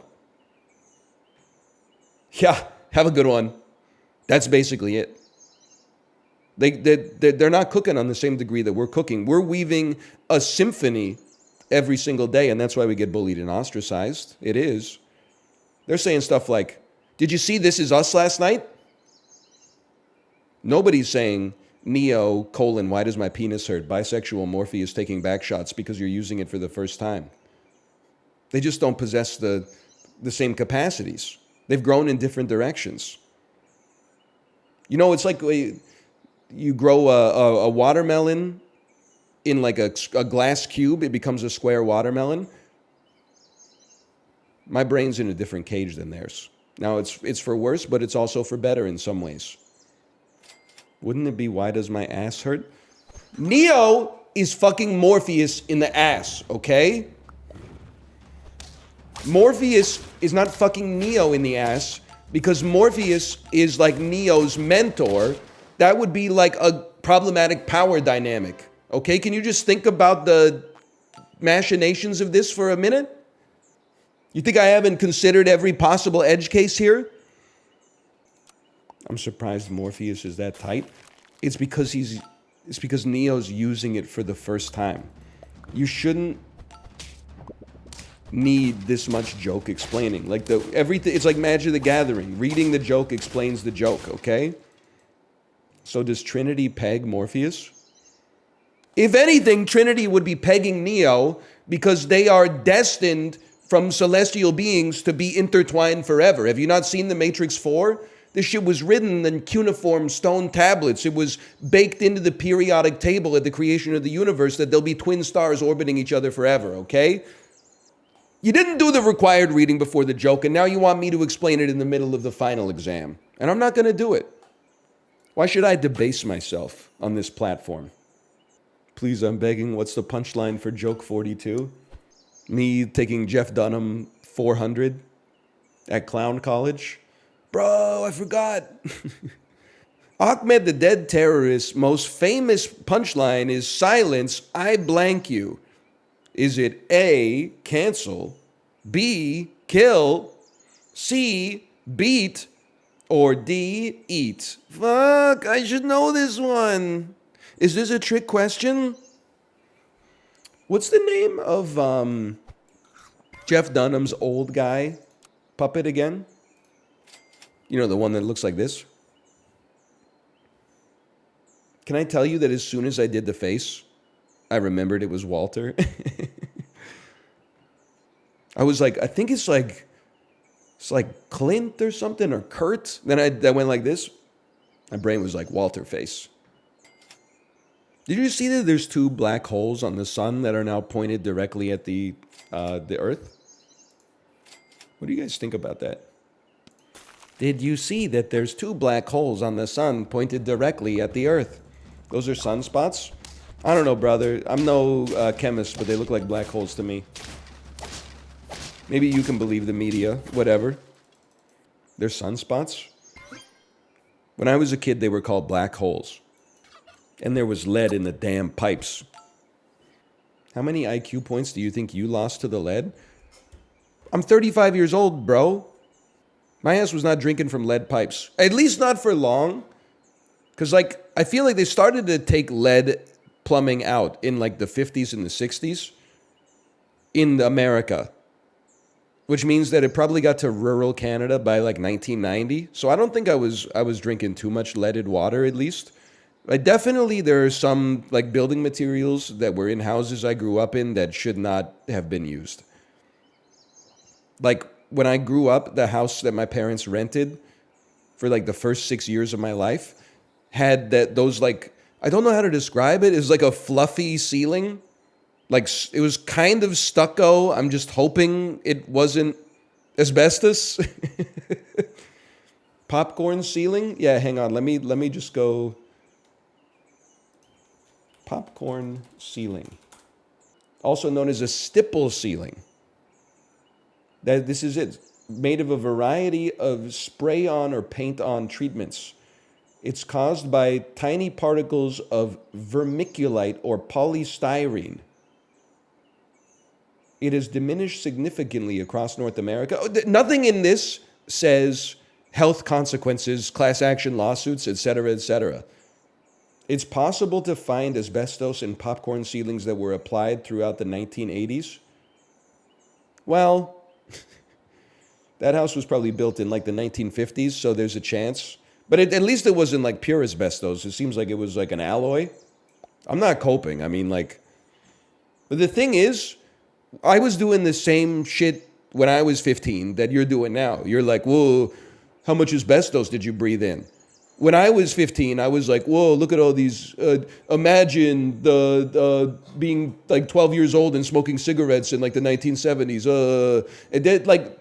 Yeah, have a good one. That's basically it. They're not cooking on the same degree that we're cooking. We're weaving a symphony every single day, and that's why we get bullied and ostracized. It is. They're saying stuff like, did you see This Is Us last night? Nobody's saying, Neo, why does my penis hurt? Bisexual Morpheus taking back shots because you're using it for the first time. They just don't possess the same capacities. They've grown in different directions. It's like you grow a watermelon in a glass cube, it becomes a square watermelon. My brain's in a different cage than theirs. Now, it's for worse, but it's also for better in some ways. Wouldn't it be Why Does My Ass Hurt? Neo is fucking Morpheus in the ass, okay? Morpheus is not fucking Neo in the ass because Morpheus is like Neo's mentor. That would be like a problematic power dynamic, okay? Can you just think about the machinations of this for a minute? You think I haven't considered every possible edge case here? I'm surprised Morpheus is that tight. It's because Neo's using it for the first time. You shouldn't need this much joke explaining. Everything, it's like Magic the Gathering. Reading the joke explains the joke, okay? So does Trinity peg Morpheus? If anything, Trinity would be pegging Neo because they are destined from celestial beings to be intertwined forever. Have you not seen The Matrix 4? This shit was written in cuneiform stone tablets. It was baked into the periodic table at the creation of the universe that there'll be twin stars orbiting each other forever, okay? You didn't do the required reading before the joke, and now you want me to explain it in the middle of the final exam. And I'm not going to do it. Why should I debase myself on this platform? Please, I'm begging, what's the punchline for joke 42? Me taking Jeff Dunham 400 at Clown College? Bro, I forgot. Ahmed the Dead Terrorist's most famous punchline is silence, I blank you. Is it A, cancel, B, kill, C, beat, or D, eat? Fuck, I should know this one. Is this a trick question? What's the name of Jeff Dunham's old guy puppet again? You know, the one that looks like this? Can I tell you that as soon as I did the face, I remembered it was Walter? I was like, I think it's like Clint or something, or Kurt. Then I went like this. My brain was like, Walter face. Did you see that there's 2 black holes on the sun that are now pointed directly at the Earth? What do you guys think about that? Did you see that there's 2 black holes on the sun pointed directly at the Earth? Those are sunspots? I don't know, brother. I'm no chemist, but they look like black holes to me. Maybe you can believe the media, whatever. They're sunspots? When I was a kid, they were called black holes. And there was lead in the damn pipes. How many IQ points do you think you lost to the lead? I'm 35 years old, bro. My ass was not drinking from lead pipes. At least not for long. Because, like, I feel like they started to take lead plumbing out in, like, the 50s and the 60s in America. Which means that it probably got to rural Canada by, like, 1990. So I don't think I was drinking too much leaded water, at least. Definitely there are some, like, building materials that were in houses I grew up in that should not have been used. Like, when I grew up, the house that my parents rented for, like, the first 6 years of my life had those, like, I don't know how to describe it. It was like a fluffy ceiling. Like, it was kind of stucco. I'm just hoping it wasn't asbestos. Popcorn ceiling? Yeah, hang on. Let me just go. Popcorn ceiling. Also known as a stipple ceiling. This is it. Made of a variety of spray-on or paint-on treatments. It's caused by tiny particles of vermiculite or polystyrene. It has diminished significantly across North America. Nothing in this says health consequences, class action lawsuits, etc., etc. It's possible to find asbestos in popcorn ceilings that were applied throughout the 1980s. Well, that house was probably built in like the 1950s, so there's a chance. But at least it wasn't like pure asbestos. It seems like it was like an alloy. I'm not coping. I mean, like, but the thing is, I was doing the same shit when I was 15 that you're doing now. You're like, whoa, how much asbestos did you breathe in? When I was 15, I was like, whoa, look at all these. Imagine being like 12 years old and smoking cigarettes in like the 1970s. And then, like,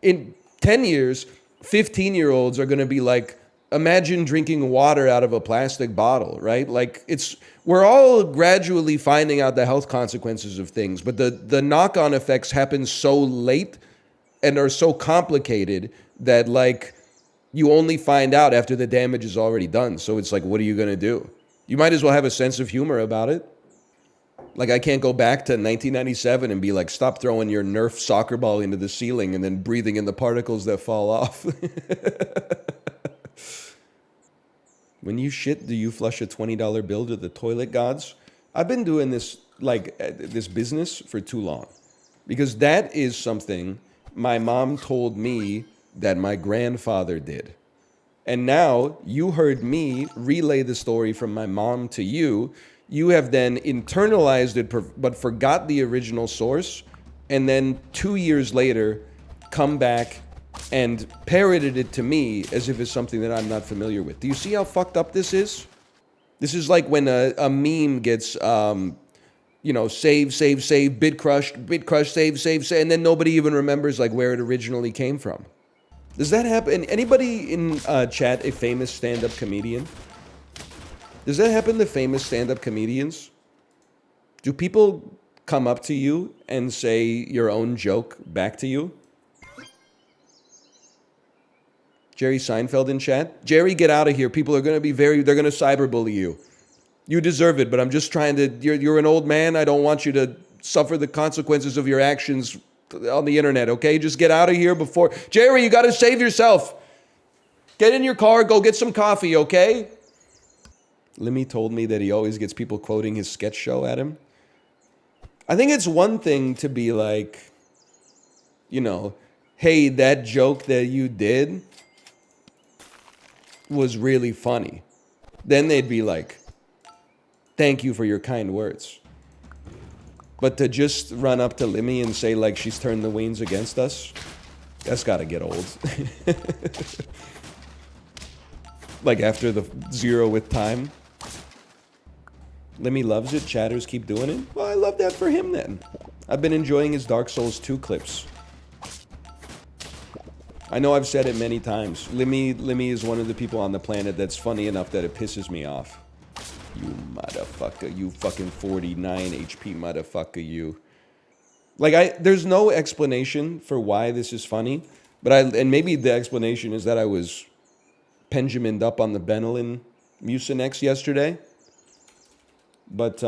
in 10 years, 15-year-olds are going to be like, imagine drinking water out of a plastic bottle, right? Like, we're all gradually finding out the health consequences of things, but the knock-on effects happen so late and are so complicated that, like, you only find out after the damage is already done. So it's like, what are you going to do? You might as well have a sense of humor about it. Like, I can't go back to 1997 and be like, stop throwing your Nerf soccer ball into the ceiling and then breathing in the particles that fall off. When you shit, do you flush a $20 bill to the toilet gods? I've been doing this, like, this business for too long. Because that is something my mom told me that my grandfather did. And now you heard me relay the story from my mom to you. You have then internalized it, but forgot the original source. And then 2 years later, come back and parroted it to me as if it's something that I'm not familiar with. Do you see how fucked up this is? This is like when a meme gets, save, bid crush, save, and then nobody even remembers like where it originally came from. Does that happen? Anybody in chat a famous stand-up comedian? Does that happen to famous stand-up comedians? Do people come up to you and say your own joke back to you? Jerry Seinfeld in chat. Jerry, get out of here. People are going to be they're going to cyberbully you. You deserve it, but I'm just trying to, you're an old man. I don't want you to suffer the consequences of your actions on the internet, okay? Just get out of here before. Jerry, you got to save yourself. Get in your car, go get some coffee, okay? Limmy told me that he always gets people quoting his sketch show at him. I think it's one thing to be like, hey, that joke that you did was really funny. Then they'd be like, thank you for your kind words. But to just run up to Limmy and say like she's turned the wains against us, that's gotta get old. Like after the 0 with time. Limmy loves it, chatters keep doing it. Well, I love that for him then. I've been enjoying his Dark Souls 2 clips. I know I've said it many times. Limmy is one of the people on the planet that's funny enough that it pisses me off. You motherfucker. You fucking 49 HP motherfucker, you. Like, there's no explanation for why this is funny. But and maybe the explanation is that I was Benjamined up on the Benelin Mucinex yesterday. But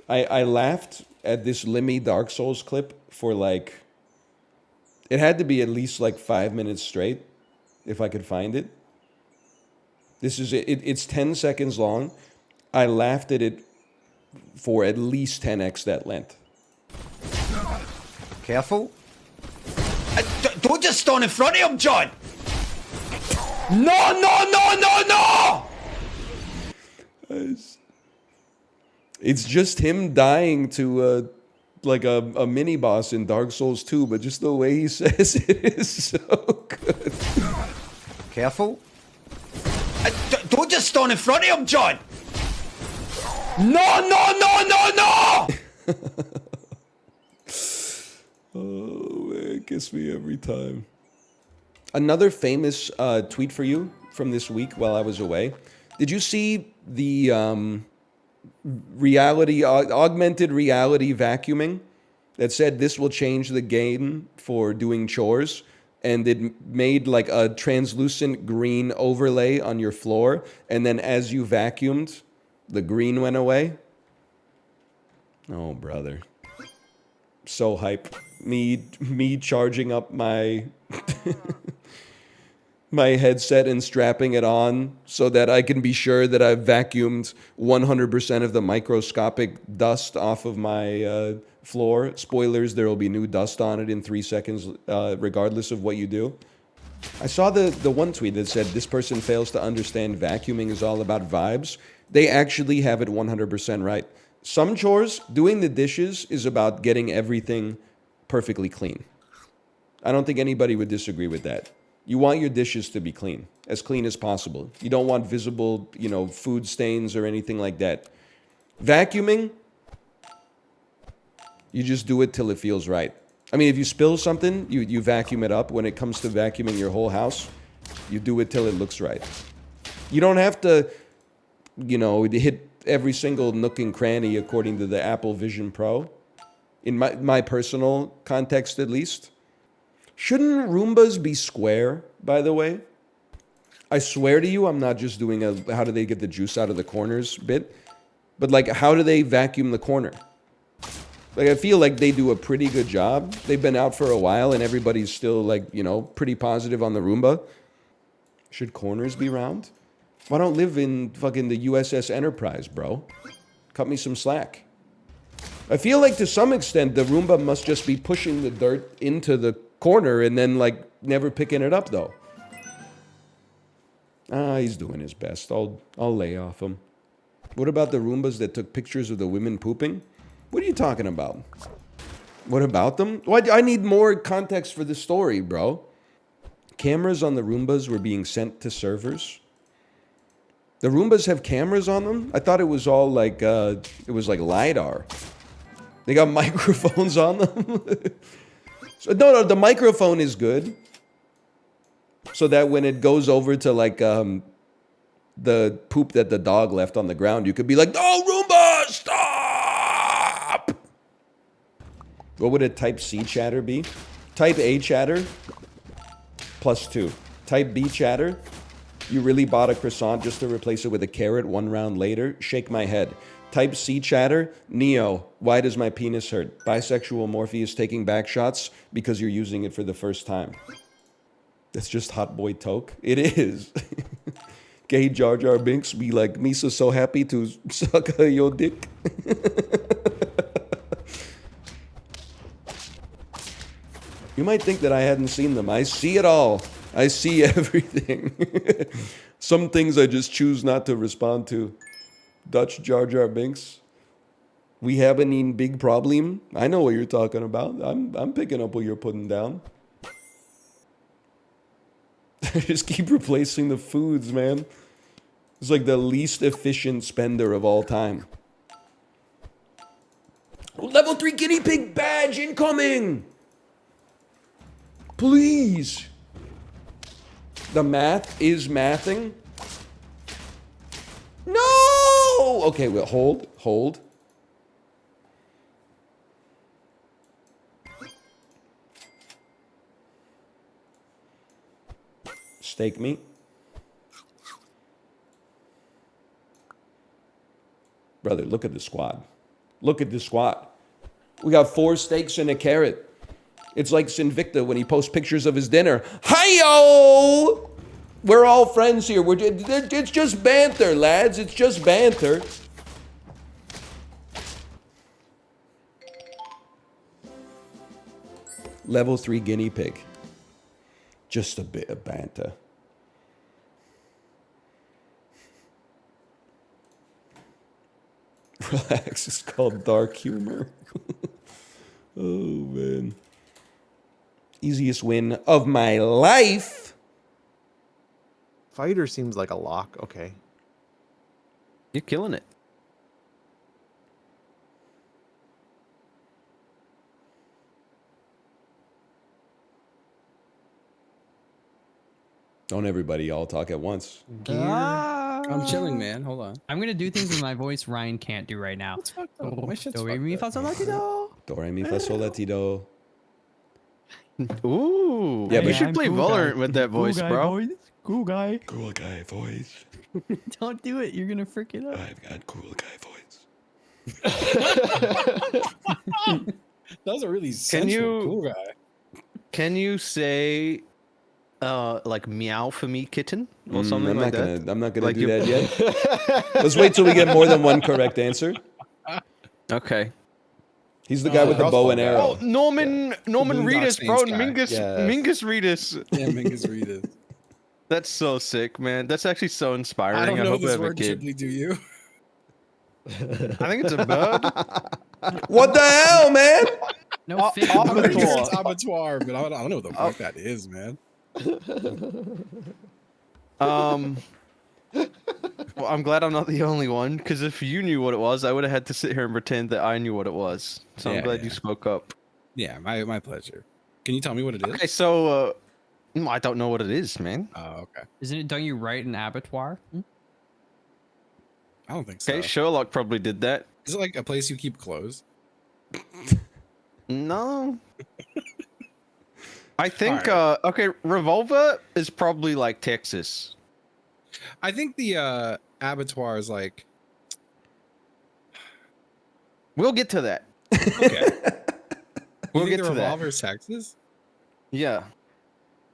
I laughed at this Limmy Dark Souls clip for like, it had to be at least like 5 minutes straight, if I could find it. This is it. It's 10 seconds long. I laughed at it for at least 10x that length. Careful. Don't just stand in front of him, John! No, no, no, no, no! It's just him dying to like a mini boss in Dark Souls 2, but just the way he says it is so good. Careful. Don't just stand in front of him, John! No, no, no, no, no! Oh, man, it gets me every time. Another famous tweet for you from this week while I was away. Did you see the augmented reality vacuuming that said this will change the game for doing chores? And it made like a translucent green overlay on your floor. And then as you vacuumed, the green went away. Oh, brother. So hype. Me charging up my my headset and strapping it on so that I can be sure that I've vacuumed 100% of the microscopic dust off of my floor. Spoilers, there will be new dust on it in 3 seconds, regardless of what you do. I saw the one tweet that said, this person fails to understand vacuuming is all about vibes. They actually have it 100% right. Some chores, doing the dishes, is about getting everything perfectly clean. I don't think anybody would disagree with that. You want your dishes to be clean as possible. You don't want visible, food stains or anything like that. Vacuuming, you just do it till it feels right. I mean, if you spill something, you vacuum it up. When it comes to vacuuming your whole house, you do it till it looks right. You don't have to, hit every single nook and cranny according to the Apple Vision Pro. In my personal context, at least. Shouldn't Roombas be square, by the way? I swear to you, I'm not just doing a how do they get the juice out of the corners bit, but like, how do they vacuum the corner? Like, I feel like they do a pretty good job. They've been out for a while and everybody's still like, pretty positive on the Roomba. Should corners be round? Why don't live in fucking the USS Enterprise, bro? Cut me some slack. I feel like to some extent the Roomba must just be pushing the dirt into the corner and then like never picking it up though. He's doing his best. I'll lay off him. What about the Roombas that took pictures of the women pooping? What are you talking about? What about them? Well, I need more context for the story, bro. Cameras on the Roombas were being sent to servers. The Roombas have cameras on them? I thought it was all like, it was like LiDAR. They got microphones on them? So, no, the microphone is good. So that when it goes over to like the poop that the dog left on the ground, you could be like, "No, Roomba, stop!" What would a type C chatter be? Type A chatter, +2. Type B chatter, you really bought a croissant just to replace it with a carrot 1 round later? Shake my head. Type C chatter, Neo, why does my penis hurt? Bisexual Morpheus taking back shots because you're using it for the first time. That's just hot boy toke. It is. Gay Jar Jar Binks be like, Misa so happy to suck your dick. You might think that I hadn't seen them. I see it all. I see everything. Some things I just choose not to respond to. Dutch Jar Jar Binks. We have an big problem. I know what you're talking about. I'm picking up what you're putting down. Just keep replacing the foods, man. It's like the least efficient spender of all time. Level 3 guinea pig badge incoming! Please! The math is mathing. No! Okay, well, hold. Steak meat. Brother, look at the squad. Look at the squad. We got 4 steaks and a carrot. It's like Sinvicta when he posts pictures of his dinner. Hi-yo! We're all friends here. It's just banter, lads. It's just banter. Level 3 guinea pig. Just a bit of banter. Relax, it's called dark humor. Oh, man. Easiest win of my life. Fighter seems like a lock. Okay. You're killing it. Don't everybody all talk at once. I'm chilling, man. Hold on. I'm gonna do things with my voice Ryan can't do right now. My shit's Do re mi fa sol la ti do. Do re mi fa sol la ti do. Ooh. Yeah, you but should play Valorant with that voice, bro. Cool guy. Cool guy voice. Don't do it. You're gonna freak it up. I've got cool guy voice. That was a really sensual, cool guy. Can you say like meow for me, kitten, or something like that? I'm not gonna Like do you- that yet. Let's wait till we get more than one correct answer. Okay. He's the guy with the bow and arrow. Oh, Norman Boondock Reedus, bro. Saints guy. Mingus Reedus. Yeah, Mingus Reedus. That's so sick, man. That's actually so inspiring. I don't know hope I this have a word, kid. chiblee, do you? I think it's a bird. What the hell, man? No fit. I'm pretty sure Abbatoir. it's abattoir, but I don't know what the fuck that is, man. Well, I'm glad I'm not the only one, because if you knew what it was, I would have had to sit here and pretend that I knew what it was. So I'm Yeah, glad yeah. you spoke up. Yeah, my pleasure. Can you tell me what it is? Okay, so I don't know what it is, man. Oh, okay. Isn't it? Don't you write an abattoir? I don't think so. Okay, Sherlock probably did that. Is it like a place you keep clothes? No. I think okay, Revolver is probably like Texas. I think the abattoir is like. We'll get to that. Okay. We'll You think get the to that. revolver's Texas? Yeah.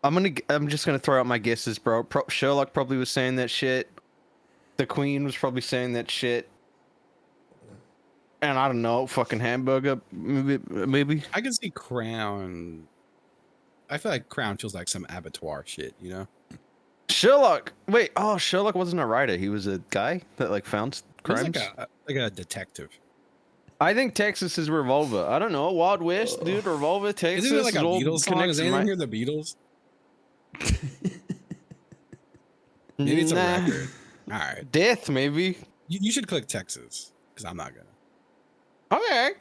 I'm just gonna throw out my guesses, bro. Sherlock probably was saying that shit. The Queen was probably saying that shit. And I don't know, fucking hamburger, maybe. I can see Crown. I feel like Crown feels like some abattoir shit, you know? Sherlock. Wait, oh, Sherlock wasn't a writer. He was a guy that like found He's crimes. like a detective. I think Texas is Revolver. I don't know. Wild West, dude. Revolver, Texas. Isn't it like a all Beatles song? connects Is to anything my- here the Beatles? Maybe it's a Nah. record. All right. Death, maybe. You should click Texas because I'm not gonna. Okay.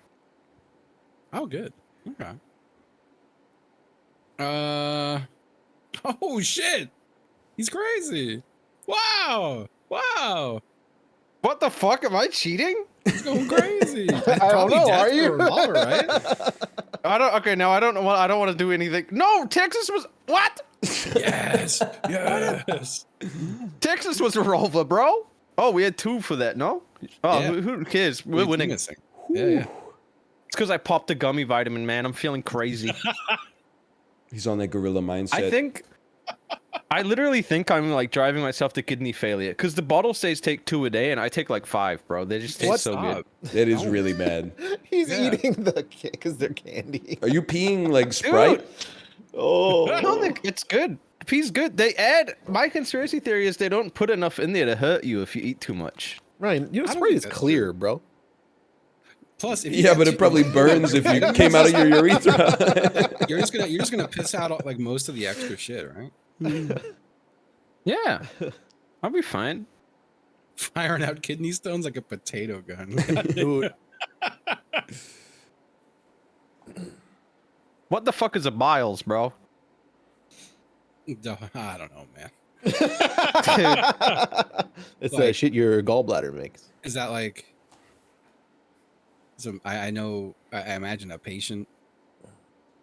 Oh, good. Okay. Oh shit! He's crazy. Wow. Wow. What the fuck? Am I cheating? He's going crazy. I don't know. Are you? Revolver, right? I don't. Okay, now I don't know. I don't want to do anything. No, Texas was what? Yes. Yes. Texas was Revolver, bro. Oh, we had 2 for that. No. Oh, Yeah. who cares? We're winning. It's Missing. Yeah. because I popped a gummy vitamin, man. I'm feeling crazy. He's on that gorilla mindset. I literally think I'm like driving myself to kidney failure because the bottle says take 2 a day and I take like 5, bro. They just taste so good. That is really bad. He's Yeah. eating the because they're candy. Are you peeing like Sprite? Oh, No, it's good. Pea's good. They add. My conspiracy theory is they don't put enough in there to hurt you if you eat too much. Ryan, you know I don't Sprite think is that's clear, bro. Plus, if you Yeah, get but it too- probably burns if you came out of your urethra. you're just gonna piss out like most of the extra shit, right? Yeah, I'll be fine. Firing out kidney stones like a potato gun. Dude, What the fuck is a biles, bro? I don't know, man. it's Like- that shit your gallbladder makes. Is that like? So I know. I imagine a patient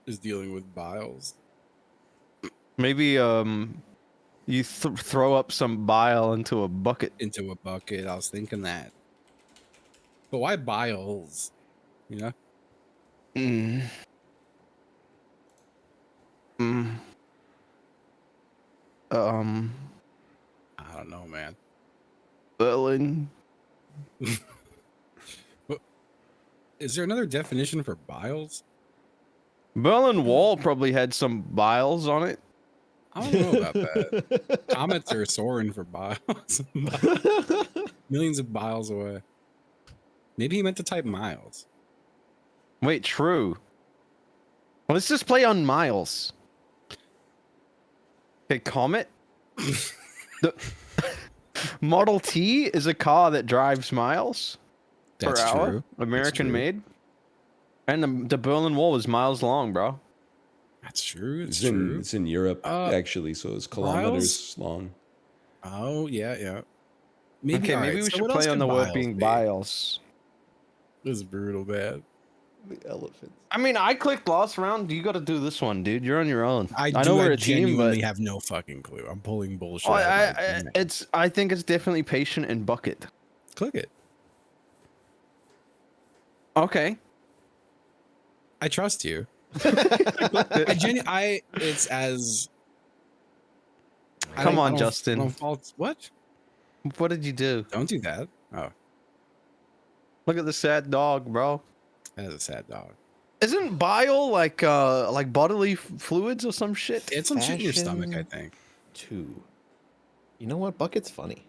is dealing with biles. Maybe you throw up some bile into a bucket. Into a bucket. I was thinking that. But why biles? You know? Mm. Mm. I don't know, man. Berlin. Is there another definition for biles? Berlin Wall probably had some biles on it. I don't know about that. Comets are soaring for biles. Millions of miles away. Maybe he meant to type miles. Wait, true. Well, let's just play on miles. Okay, Comet. The Model T is a car that drives miles That's per hour. true. American true. made. And the Berlin Wall is miles long, bro. That's true. It's It's true. it's in Europe actually, so it's kilometers long. Oh, yeah, yeah. Maybe, Okay, alright, maybe we so should what else play on could the word biles being be? biles. This is brutal, man. The elephants. I mean, I clicked last round. You got to do this one, dude. You're on your own. I know we're a team, genuinely but have no fucking clue. I'm pulling bullshit. Oh, out of my thing. I think it's definitely patient and bucket. Click it. Okay. I trust you. It's as. Come on, Justin. What? What did you do? Don't do that. Oh, Look at the sad dog, bro. that is a sad dog. Isn't bile like bodily fluids or some shit? It's some shit in your stomach, I Fashion. think. 2. You know what? Bucket's funny.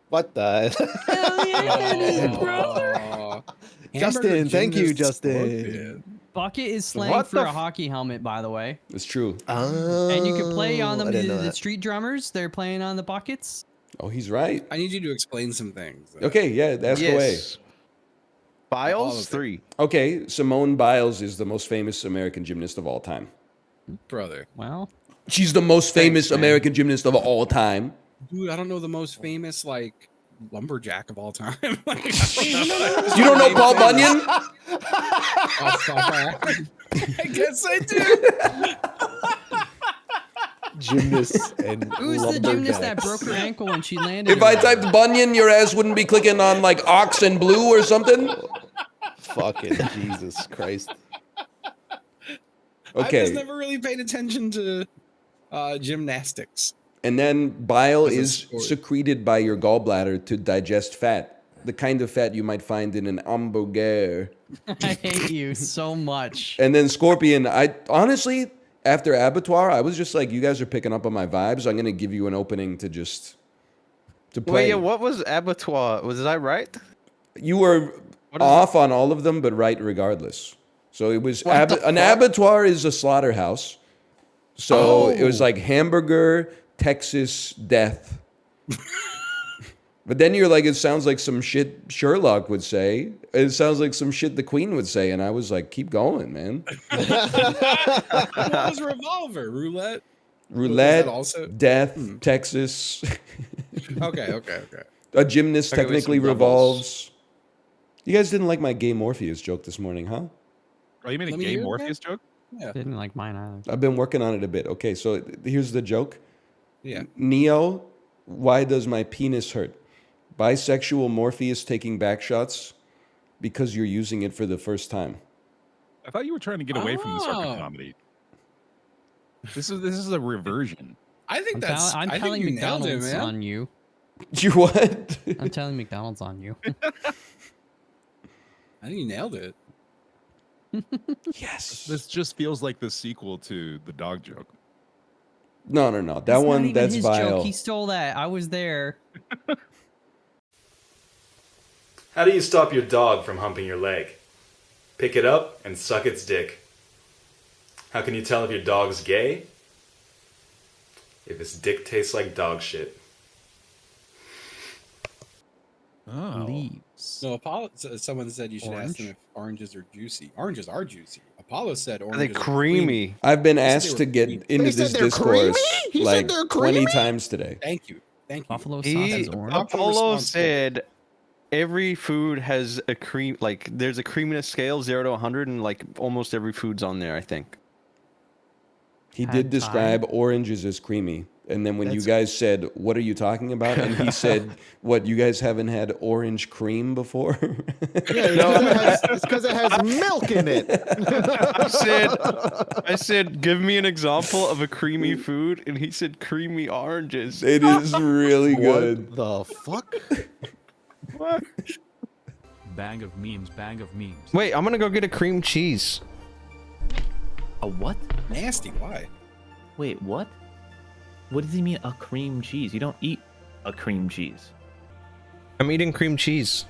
What the? Hell yeah, it is, brother. Oh, Justin, hamburger thank you, gymnasts Justin. bucket. Bucket is slang What for the a hockey helmet, by the way. It's true. And you can play on them. I didn't know The that. street drummers, they're playing on the buckets. Oh, he's right. I need you to explain some things. Okay, yeah, ask away. All Biles of it. 3. Okay, Simone Biles is the most famous American gymnast of all time. Brother. Well, She's the most famous man. American gymnast of all time. Dude, I don't know the most famous, like, lumberjack of all time. Like, You don't know Paul Bunyan? oh, fuck, I guess I do. Gymnasts and who's the gymnast that lumberjacks. broke her ankle when she landed? If I in typed Bunyan, your ass wouldn't be clicking on like ox and blue or something. Fucking Jesus Christ. I Okay. just never really paid attention to gymnastics. And then bile As a is sport. secreted by your gallbladder to digest fat. The kind of fat you might find in an hamburger. I hate you so much. And then Scorpion, I honestly, after Abattoir, I was just like, you guys are picking up on my vibes. I'm gonna give you an opening to play. Wait, yeah, what was abattoir? Was I right? You were What is off on all of them, but right regardless. So it was What the an fuck? abattoir is a slaughterhouse. So it was Oh. like hamburger, Texas, death. But then you're like, it sounds like some shit Sherlock would say. It sounds like some shit the Queen would say, and I was like, keep going, man. What was revolver? Roulette? Roulette, also? death, Texas. Okay. A gymnast Okay, wait, technically some doubles. revolves. You guys didn't like my gay Morpheus joke this morning, huh? Oh, you made a Let me gay hear it Morpheus joke? Yeah. Didn't like mine either. I've been working on it a bit. Okay, so here's the joke. Yeah. Neo, why does my penis hurt? Bisexual Morpheus taking back shots because you're using it for the first time. I thought you were trying to get away from the Oh. sarcasm comedy. This is a reversion. I think that's. I'm I think telling you nailed it, McDonald's man. on you. You what? I'm telling McDonald's on you. I think you nailed it. Yes. This just feels like the sequel to the dog joke. No. That It's not one, even that's his vile. joke. He stole that. I was there. How do you stop your dog from humping your leg? Pick it up and suck its dick. How can you tell if your dog's gay? If its dick tastes like dog shit. Oh. Leaves. No, Apollo. Someone said you should ask them if oranges are juicy. Oranges are juicy. Apollo said Are oranges they are creamy? I've been They said asked they to were get creamy. into They said this they're discourse creamy? He said like they're 20 creamy? times today. Thank you. Buffalo sauce He, is orange. Thoughtful, Apollo responsible. said every food has a cream, like there's a creaminess scale 0 to 100, and like almost every food's on there, I think. He Pad did Thai. describe oranges as creamy. And then when you guys said, "What are you talking about?" and he said, "What, you guys haven't had orange cream before?" Yeah, it's because it has milk in it. I said, give me an example of a creamy food, and he said creamy oranges. It is really good. What the fuck? What? Bang of memes, bang of memes. Wait, I'm gonna go get a cream cheese. A what? Nasty. Why? Wait, what? What does he mean, a cream cheese? You don't eat a cream cheese. I'm eating cream cheese.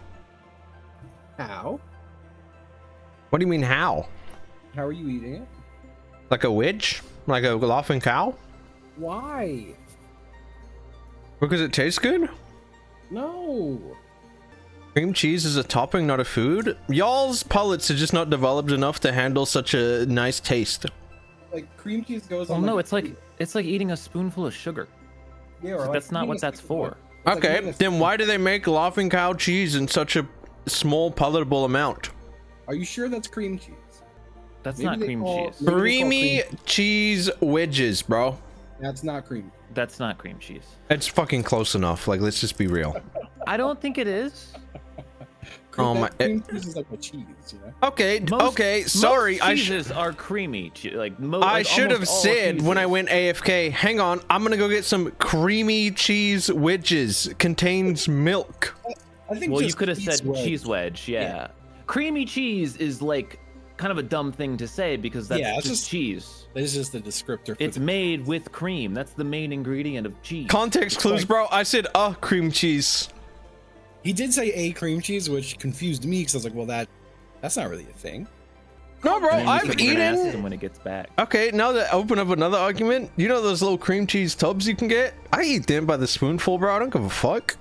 How? What do you mean, how? How are you eating it? Like a wedge? Like a laughing cow? Why? Because it tastes good? No. Cream cheese is a topping, not a food? Y'all's palates are just not developed enough to handle such a nice taste. Like cream cheese goes Well, on. no, it's like eating a spoonful of sugar. Yeah, or But like that's not what that's for. Okay, then why do they make laughing cow cheese in such a small palatable amount? Are you sure that's cream cheese? That's Maybe not they cream call- cheese. maybe they call Creamy cheese wedges, bro. That's not cream. That's not cream cheese. It's fucking close enough. Like, let's just be real. I don't think it is. Oh my. Cream cheese is like a cheese, you know? Okay, Most- okay, sorry. Most cheeses are creamy. I should have said when I went AFK, hang on, I'm gonna go get some creamy cheese wedges. Contains milk. I think Well, you just could have said wedge. cheese wedge, yeah. Creamy cheese is like kind of a dumb thing to say because that's Yeah, it's just just- cheese. It's just a descriptor. For It's made with cream. That's the main ingredient of cheese. Context clues, bro. I said cream cheese. He did say a cream cheese, which confused me because I was like, well, that's not really a thing. No, bro, And then I've we're gonna ask eaten. him when it gets back. Okay, now that I open up another argument, you know those little cream cheese tubs you can get? I eat them by the spoonful, bro. I don't give a fuck.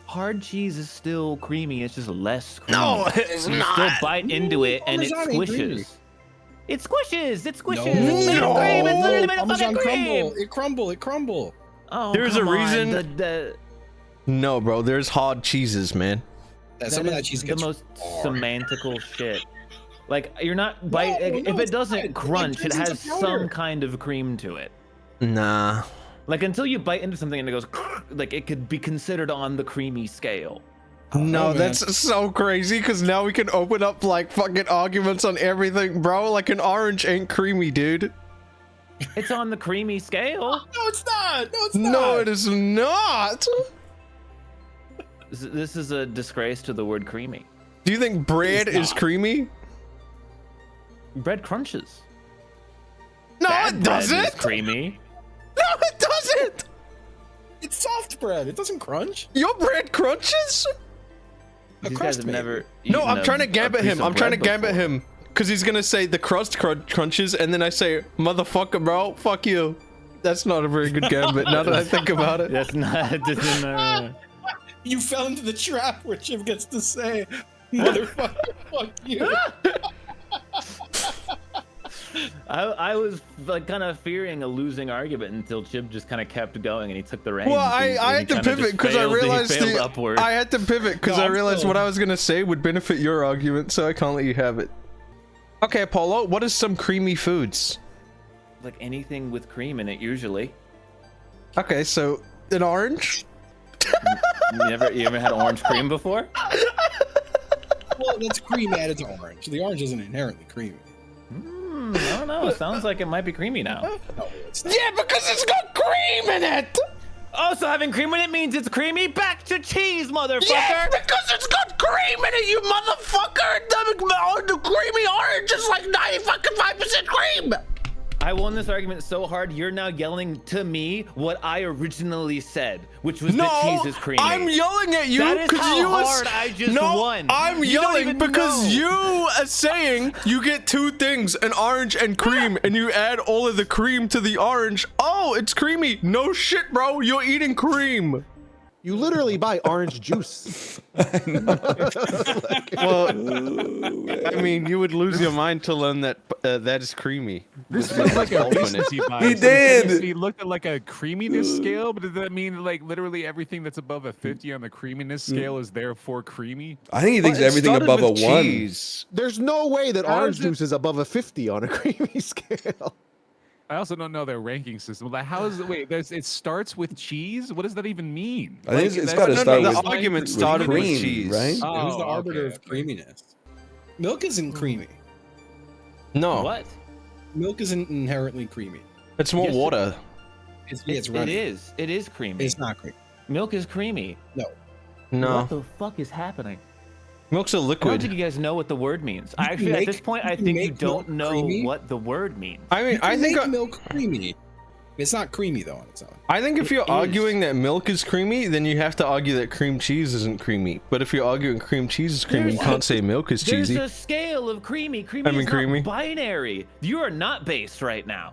Hard cheese is still creamy. It's just less creamy. No, it's you not. still bite into it and it Parmesan ain't creamy. squishes. It squishes. It squishes. No. It's made of cream. It's literally made of Parmesan fucking cream. crumble. It crumble. Oh, There's a come on. reason- No, bro, there's hard cheeses, man. Some of that is cheese the gets most hard. semantical shit. Like you're not bite. No, if no, it it's doesn't fine. crunch, it It turns has into powder. some kind of cream to it. Nah. Like until you bite into something and it goes, like it could be considered on the creamy scale. No, man. that's so crazy because now we can open up like fucking arguments on everything, bro. Like an orange ain't creamy, dude. It's on the creamy scale. No, it's not. No, it's not. No, it is not. This is a disgrace to the word creamy. Do you think bread is creamy? Bread crunches. No, Bad it bread is doesn't. creamy. No, it doesn't. It's soft bread. It doesn't crunch. Your bread crunches? A These crust guys have maybe. never. No, eaten I'm trying to a gambit piece him. of I'm trying to bread gambit before. him because he's gonna say the crust crunches, and then I say, "Motherfucker, bro, fuck you." That's not a very good gambit. Now that I think about it. That's not. This is not You fell into the trap where Chib gets to say, "Motherfucker, fuck you." I was like kind of fearing a losing argument until Chib just kind of kept going and he took the reins. Well, and I he had to kinda pivot just because I failed- he realized failed upward. I had to pivot because No, I I'm realized still- what I was gonna say would benefit your argument, so I can't let you have it. Okay, Apollo, what is some creamy foods? Like anything with cream in it, usually. Okay, so an orange. You ever had orange cream before? Well, that's cream added to orange. The orange isn't inherently creamy. I don't know. It sounds like it might be creamy now. No, it's not. Yeah, because it's got cream in it. Oh, so having cream in it means it's creamy? Back to cheese, motherfucker! Yes, because it's got cream in it, you motherfucker. The creamy orange is like 95% cream. I won this argument so hard, you're now yelling to me what I originally said, which was that cheese is creamy. I'm yelling at you That is because how you hard I just won. I'm You don't yelling even because know. you are saying you get two things, an orange and cream, and you add all of the cream to the orange. Oh, it's creamy. No shit, bro. You're eating cream. You literally buy orange juice. Well, I mean, you would lose your mind to learn that that is creamy. This is like a business he buys. He did. He looked at like a creaminess scale, but does that mean like literally everything that's above a 50 on the creaminess scale is therefore creamy? I think he thinks Well, it everything started above a with 1. cheese. There's no way that How orange is it- juice is above a 50 on a creamy scale. I also don't know their ranking system. Like, how is it? Wait, it starts with cheese. What does that even mean? I think it's got to No, start the with argument started with cream, cheese. right? It was the Oh, arbiter okay, of creaminess. Milk isn't creamy. No, What? Milk isn't inherently creamy. it's more Yes, it- water. It's runny. It is creamy. It's not creamy. Milk is creamy. No. No, What the fuck is happening? milk's a I don't liquid. think you guys know what the word means. You can Actually, at make- this point, you I can think you make don't milk know creamy. what the word means. I mean, I think make milk creamy. It's not creamy though on its own. I think if It you're is. arguing that milk is creamy, then you have to argue that cream cheese isn't creamy. But if you're arguing cream cheese is creamy, you can't say milk is There's cheesy. a scale of creamy. Creamy is creamy. not binary. You are not based right now.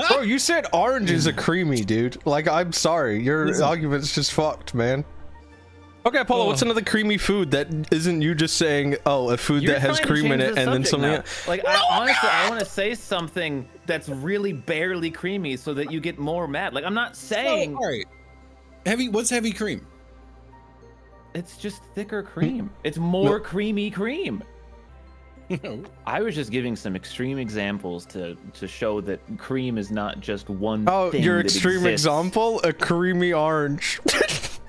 Bro, you said oranges are creamy, dude. Like, I'm sorry, your argument's just fucked, man. Okay, Apollo, what's another creamy food that isn't you just saying, oh, a food You're that has trying to cream in change it the and then subject something now. else? Like, honestly, I want to say something that's really barely creamy so that you get more mad. Like, I'm not saying all right. What's heavy cream? it's just thicker cream. It's more creamy cream. I was just giving some extreme examples to show that cream is not just one Oh, thing your that extreme exists. example? A creamy orange.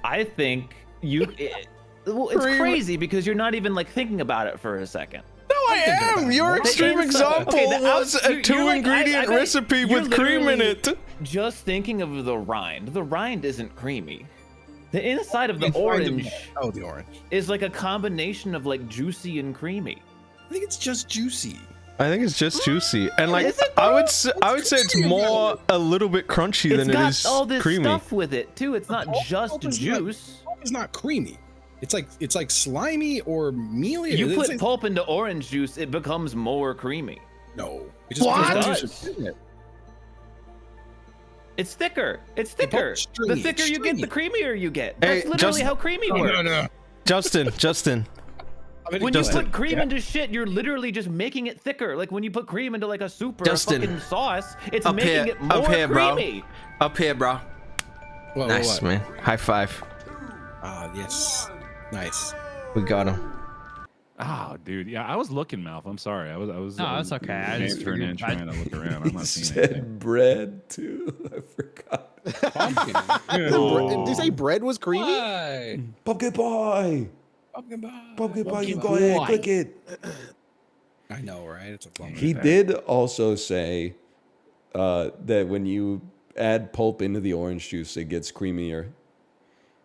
I think well, it's Cream. crazy because you're not even like thinking about it for a second. No, I am! Your The extreme inside- example okay, the was outs- a you're like, two-ingredient I bet recipe you're with cream in literally it. Just thinking of the rind. The rind isn't creamy. The inside of the It's kind of- orange Oh, the orange. is like a combination of like juicy and creamy. I think it's just juicy. I think it's just juicy, and like Is it I would say it's creamy more about a little bit crunchy It's than it got is all this creamy. stuff with it too. It's not just pulp is juice. Pulp is not creamy. It's like slimy or mealy. You It's- put pulp into orange juice, it becomes more creamy. No. It just What? puts It juice in it. It's thicker. It's thicker. It's The stringy, thicker you get, the creamier you get. Hey, That's literally just- how creamy No, works. no, no. Justin. When you Justin. put cream into shit, you're literally just making it thicker. Like when you put cream into like a soup or Justin. a fucking sauce, it's Up making here, it more up here, bro. creamy. Up here, bro. Whoa, Nice, what? man. High five. Ah, yes. Nice. We got him. Oh, dude. Yeah, I was looking, Mouth. I'm sorry. I was. No, that's okay. I just for an figured inch I- trying to look around. I'm He not seeing anything. said bread too. I forgot. Oh. Did you say bread was creamy? Why? Pumpkin pie. Pumpkin pie. Pumpkin pie. You Pumpkin go ahead, pie. click it. I know, right? It's a bummer. He did also say that when you add pulp into the orange juice, it gets creamier.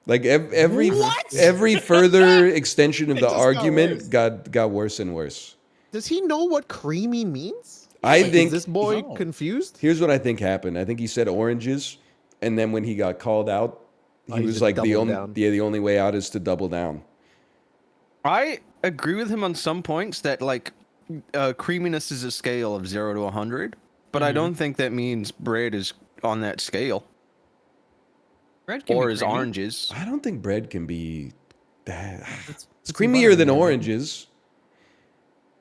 Like every further extension of It the just got argument worse. got worse and worse. Does he know what creamy means? I Like, think is this boy No. confused? here's what I think happened. I think he said oranges, and then when he got called out, Oh, he he was just like the doubled only down. the only way out is to double down. I agree with him on some points that like creaminess is a scale of 0 to 100, but I don't think that means bread is on that scale. Bread can Or be is creamy. oranges. I don't think bread can be that. It's too creamier buttery, than right? oranges.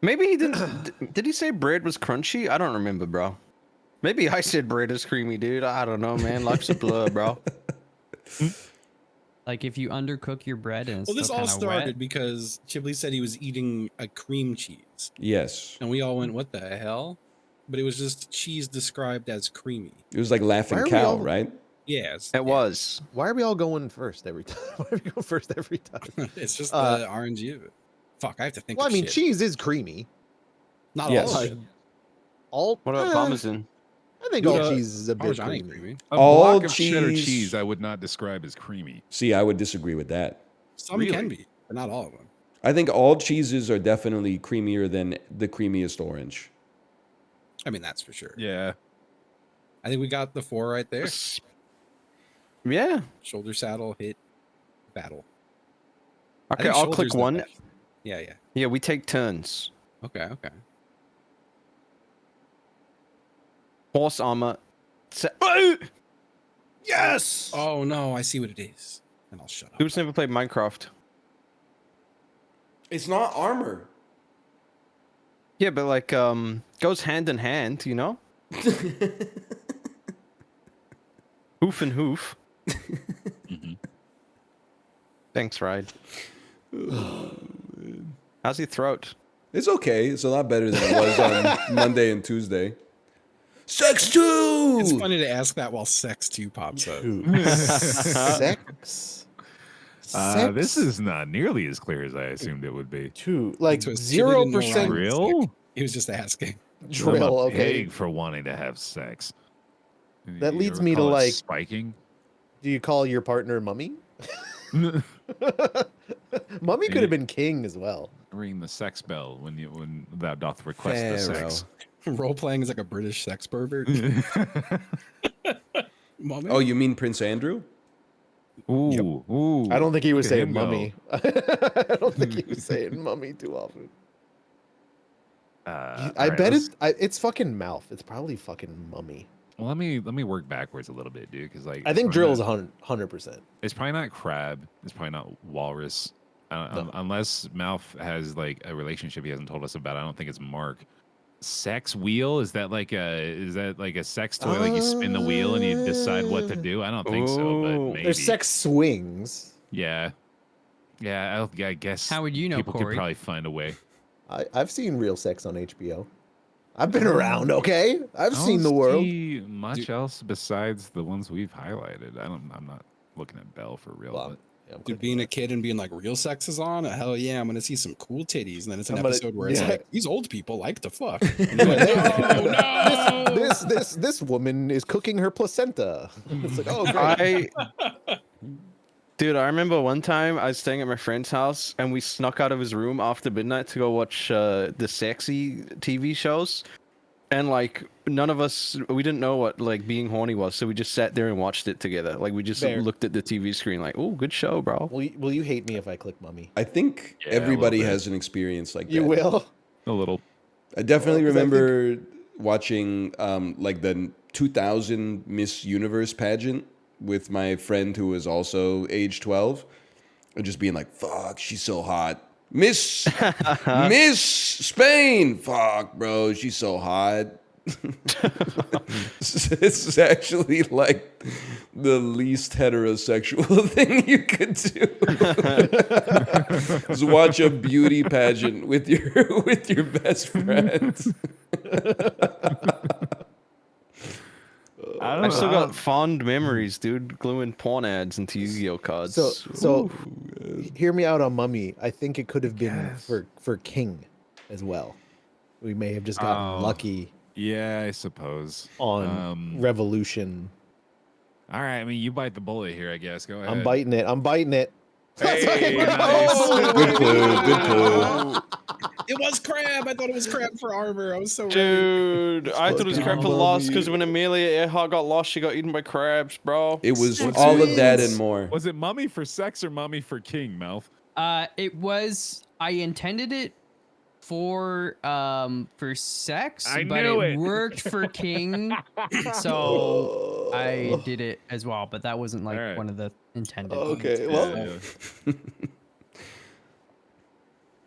Maybe he didn't. Did he say bread was crunchy? I don't remember, bro. Maybe I said bread is creamy, dude. I don't know, man. Life's a blur, bro. Like if you undercook your bread and it's Well, this still all kinda started wet. because Chiblee said he was eating a cream cheese. Yes, And we all went, what the hell? But it was just cheese described as creamy. it was like laughing Why are we cow, all- right? Yes. It was. Why are we all going first every time? Why are we going first every time? It's just Uh, the RNG of it. Fuck, I have to think Well, I of mean, shit. cheese is creamy. Not Yes. all of it. All What about Parmesan? I think all Yeah. cheese is a bit Parmesan ain't creamy. creamy. A All block of cheddar cheese- cheese I would not describe as creamy. See, I would disagree with that. Some Really? can be, but not all of them. I think all cheeses are definitely creamier than the creamiest orange. I mean, that's for sure. Yeah. I think we got the 4 right there. Yeah. Shoulder saddle, hit, battle. I Okay, think I'll shoulder's click the one. best. Yeah, yeah. Yeah, we take turns. Okay, okay. Horse armor. Yes! Oh no, I see what it is. And I'll shut up. Who's never played Minecraft? It's not armor. Yeah, but like, goes hand in hand, you know? Hoof and hoof. Thanks, Ride. How's your throat? It's okay. It's a lot better than it was on Monday and Tuesday. Sex 2! It's funny to ask that while Sex 2 pops up. Sex. Sex. This is not nearly as clear as I assumed it would be. 2. Like So it's Chib didn't know 0% why. Real? He was just asking. drill. I'm a Okay. pig for wanting to have sex. That You leads ever me to call it like. spiking. Do you call your partner mummy? Mummy could have been king as well. Ring the sex bell when thou doth request the sex. Role playing is like a British sex pervert. Mommy? Oh, you mean Prince Andrew? Ooh, ooh. I don't think he was Look at saying him go. mummy. I don't think he was saying mummy too often. I bet it's fucking mouth. It's probably fucking mummy. Well, let me work backwards a little bit, dude. Because like I think it's drill is probably 100%. It's probably not crab. It's probably not walrus. Unless Mouth has like a relationship he hasn't told us about. I don't think it's Mark. Sex wheel, is that like a sex toy? Like you spin the wheel and you decide what to do? I don't think so, but maybe. There's sex swings. Yeah, I guess. How would you know, people Corey? could probably find a way. I've seen real sex on HBO. I've been around, okay? I've seen the world. See much else besides the ones we've highlighted. I'm not looking at Belle for real. Well, Dude, being a kid and being like, real sex is on? Hell yeah, I'm going to see some cool titties. And then it's an I'm gonna- episode where it's yeah. like, these old people like to fuck. And you're like, oh, no! This woman is cooking her placenta. It's like, oh, great. Dude, I remember one time I was staying at my friend's house and we snuck out of his room after midnight to go watch the sexy TV shows. And like none of us, we didn't know what like being horny was, so we just sat there and watched it together. Like we just Fair. looked at the TV screen, like, "Oh, good show, bro." Will you hate me if I click mummy? I think Yeah, a little everybody bit. has an experience like that. You will? A little. I definitely Well, 'cause I remember watching like the 2000 Miss Universe pageant with my friend who was also age 12 and just being like, fuck, she's so hot. Miss Spain, fuck, bro, she's so hot. This is actually like the least heterosexual thing you could do. Just watch a beauty pageant with your best friends. I still got fond memories, dude, gluing porn ads into Yu-Gi-Oh cards. So hear me out on mummy. I think it could have been for king as well. We may have just gotten lucky Yeah, I suppose. on revolution. All right, I mean, you bite the bullet here, I guess. Go ahead. I'm biting it. Hey, nice. Good clue. It was crab. I thought it was crab for armor. I was so Dude, I thought it was crab for fucking lost mummy. because when Amelia Earhart got lost, she got eaten by crabs, bro. It was all of that and more. Was it mummy for sex or mummy for king, Mouth? It was. I intended it for sex, I but knew it it. worked for king, so I did it as well. But that wasn't like Alright. one of the intended. Okay, ones. well,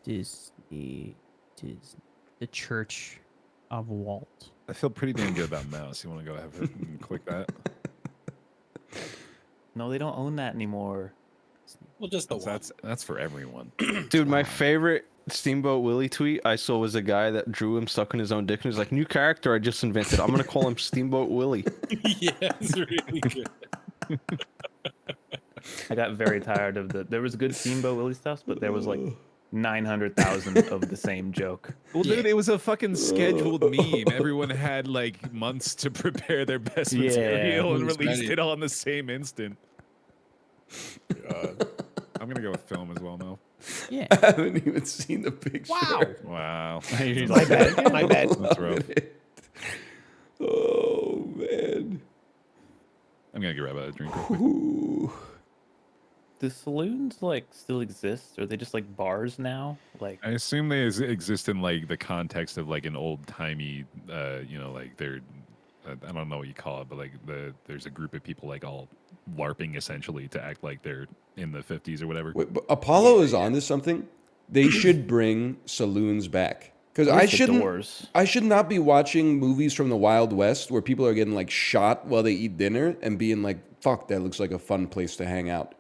Disney, the Church of Walt. I feel pretty damn good about Mouse. You want to go ahead and click that? No, they don't own that anymore. Well, just the That's for everyone. Dude, my favorite Steamboat Willie tweet I saw was a guy that drew him sucking his own dick and was like, "New character I just invented. I'm gonna call him Steamboat Willie." Yeah, it's really good. I got very tired of there was good Steamboat Willie stuff, but there was like 900,000 of the same joke. Well, dude, it was a fucking scheduled meme. Everyone had like months to prepare their best Yeah. material and Who's released ready? it all in the same instant. I'm gonna go with film as well now. Yeah. I haven't even seen the picture. Wow. my bad. That's rough. Oh man. I'm gonna get right about a drink. Real quick. Ooh. Do saloons like still exist? Or are they just like bars now? Like I assume they exist in like the context of like an old timey, like they're, I don't know what you call it, but like there's a group of people like all LARPing essentially to act like they're in the 50s or whatever. Wait, but Apollo is onto something. They should bring saloons back. Because Where's I the shouldn't. doors? I should not be watching movies from the Wild West where people are getting like shot while they eat dinner and being like, "Fuck, that looks like a fun place to hang out."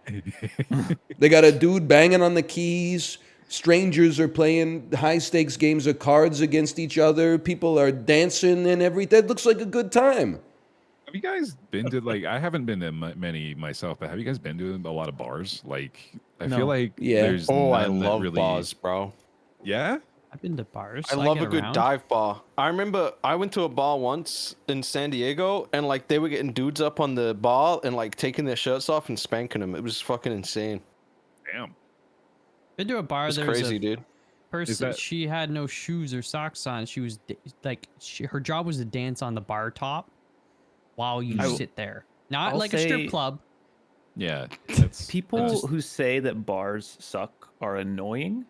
They got a dude banging on the keys Strangers are playing high stakes games of cards against each other. People are dancing and everything. That looks like a good time. Have you guys been to like? I haven't been to many myself, but have you guys been to a lot of bars? Like, I feel like there's. I none that love really... bars, bro. Yeah. I've been to bars. I love a get good around. dive bar. I remember I went to a bar once in San Diego, and like they were getting dudes up on the bar and like taking their shirts off and spanking them. It was fucking insane. Damn. Been to a bar. It's There was crazy, a dude. person. She had no shoes or socks on. She was her job was to dance on the bar top while you sit there. Not I'll like a strip club. Yeah. People who say that bars suck are annoying,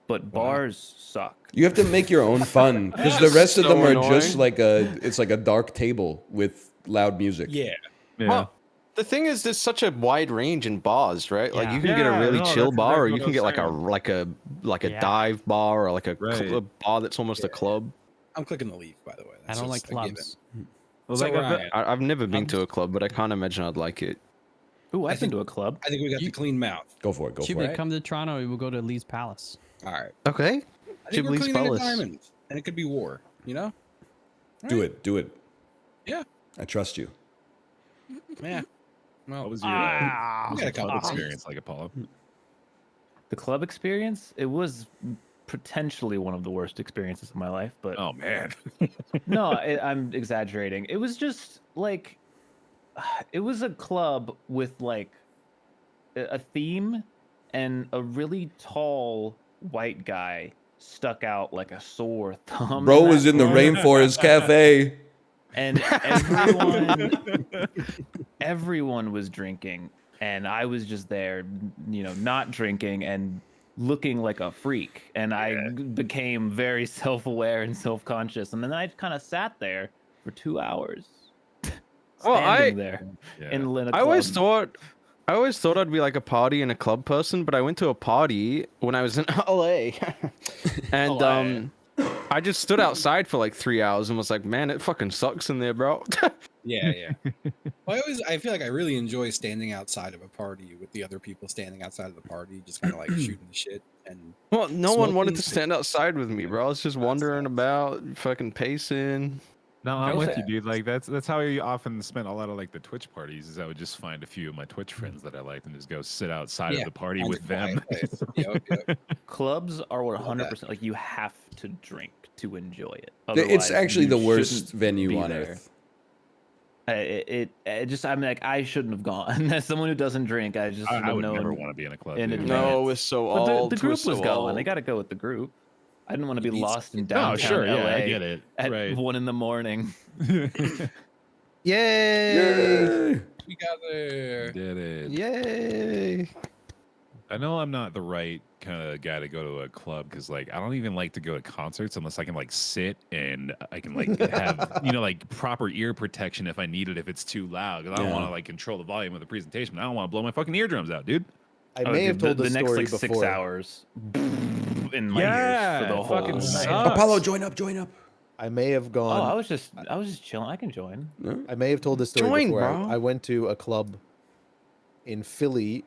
but bars suck. You have to make your own fun because the rest of So them are annoying. just like it's like a dark table with loud music. Yeah. Well, the thing is, there's such a wide range in bars, right? Like you can get a Yeah, really no, chill that's bar, or exactly you what can I get was like a Yeah. dive bar, or like a Right. bar that's almost a club. I'm clicking the leave, by the way. I don't like clubs. Well, So like, Ryan, I've never been to a club, but I can't imagine I'd like it. Ooh, I've been to a club. I think we got the clean mouth. Go for it. Go Chib, for it. come to Toronto. We will go to Lee's Palace. All right. Okay. I think we're Chiblee's cleaning a Palace. diamond, and it could be war. You know? Do it. Do it. Yeah. I trust you. Yeah. Well, What was your we got a couple club of experience like, Apollo? The club experience, it was potentially one of the worst experiences of my life, but Oh man. no, I'm exaggerating. It was just like, it was a club with like a theme, and a really tall white guy stuck out like a sore thumb. Bro in was that in the club. Rainforest Cafe. And everyone was drinking, and I was just there, not drinking and looking like a freak. And I became very self-aware and self-conscious. And then I kind of sat there for 2 hours, standing there in Lina I always thought I'd be like a party and a club person, but I went to a party when I was in LA, and I just stood outside for like 3 hours and was like, man, it fucking sucks in there, bro. Yeah. Well, I feel like I really enjoy standing outside of a party with the other people standing outside of the party, just kind of like shooting the shit. And Well, no one wanted to smoking. stand outside with me, bro. I was just wandering about, fucking pacing. No, I'm with Okay. you, dude. Like that's how I often spent a lot of like the Twitch parties. Is I would just find a few of my Twitch friends that I liked and just go sit outside of the party find with a them. quiet place. Yep. Clubs are 100% like you have to drink to enjoy it. It's Otherwise, actually you the worst shouldn't venue be on there. earth. It just I'm like I shouldn't have gone. As someone who doesn't drink, I just I would would know never want to be in a club. in dude. advance. No, we're so But old. the we're group so was going. old. They got to go with the group. I didn't want to be needs- lost in Oh, downtown sure, LA yeah, I get it. at Right. 1 a.m. Yay! We got there. Did it. Yay! I know I'm not the right kind of guy to go to a club because like I don't even like to go to concerts unless I can like sit and I can like have like proper ear protection if I need it if it's too loud because I don't want to like control the volume of the presentation. But I don't want to blow my fucking eardrums out, dude. I may have told the this next story like before. 6 hours in my ears for the whole fucking night. sucks. Apollo, join up, join up. I may have Oh, gone. I was just chilling. I can join. I may have told this story Join, before. bro. I went to a club in Philly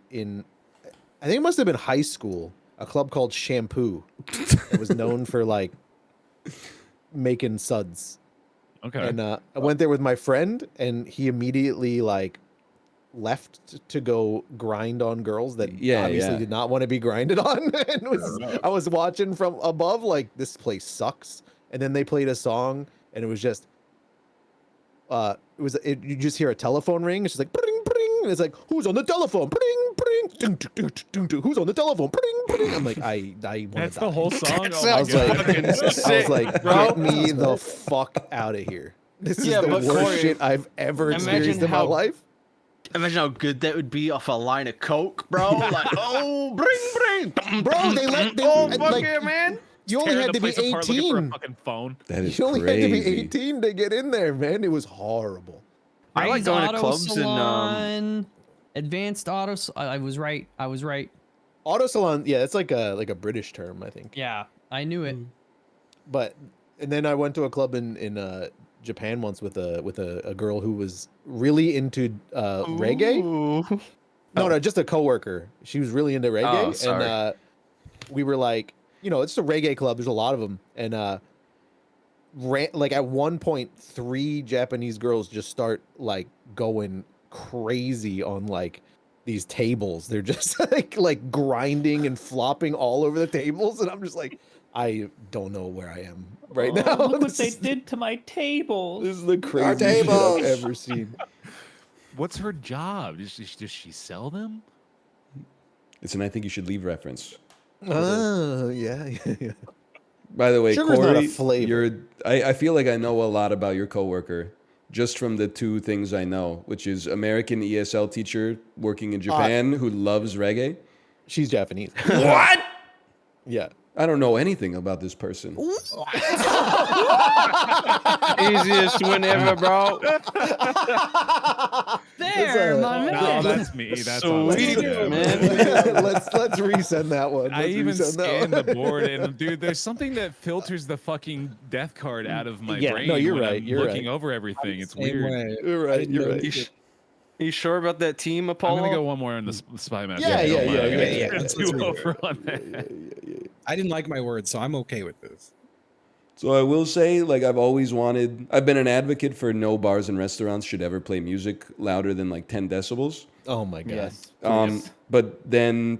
I think it must have been high school, a club called Shampoo. It was known for like making suds. Okay. And I went there with my friend and he immediately like left to go grind on girls that obviously did not want to be grinded on. And I was watching from above like this place sucks. And then they played a song and it was just you just hear a telephone ring. It's just like bring bring. And it's like who's on the telephone? Bring bring. Ding, ding, ding, ding, ding. Who's on the telephone? Bring bring. I'm like I want That's to the die. whole song. I was like, get me the fuck out of here. This is Yeah, the but worst Corey, shit I've ever imagine experienced in my how- life. Imagine how good that would be off a line of coke, bro. Like, oh, bring. Bro, they oh, fuck fuck yeah, yeah, man. You only had to be 18. Fucking phone. That is You only had to be crazy. 18 to get in there, man. It was horrible. I like Ray's going to Auto clubs and Salon, Advanced Auto. I was right. Auto salon, yeah, it's like a British term, I think. Yeah, I knew it. But and then I went to a club in Japan once with a girl who was really into reggae. Ooh. No, just a coworker. She was really into reggae, Oh, sorry. and we were like, you know, it's a reggae club. There's a lot of them, and like at one point, 3 Japanese girls just start like going crazy on like these tables. They're just like grinding and flopping all over the tables, and I'm just like, I don't know where I am right now. Look what they did to my table. This is the craziest shit I've ever seen. What's her job? Does she sell them? It's an I think you should leave reference. Oh, yeah. By the way, Sugar's not a Corey, flavor. I feel like I know a lot about your coworker just from the 2 things I know, which is American ESL teacher working in Japan who loves reggae. She's Japanese. What? Yeah. I don't know anything about this person. Easiest win ever, bro. There, my man. No, that's me. That's Sweet, man. let's resend that one. I Let's even resend that scanned one. the board, and dude, there's something that filters the fucking death card out of my Yeah, brain. no, you're when right, I'm you're looking right. over everything. It's Same weird. way. You're right. You're right. You sure about that team, Apollo? I'm gonna go one more on the spy match. Yeah. Let's Two read it. over on that. I didn't like my words, so I'm okay with this. So I will say, like, I've been an advocate for no bars and restaurants should ever play music louder than like 10 decibels. Oh my god. Yes. But then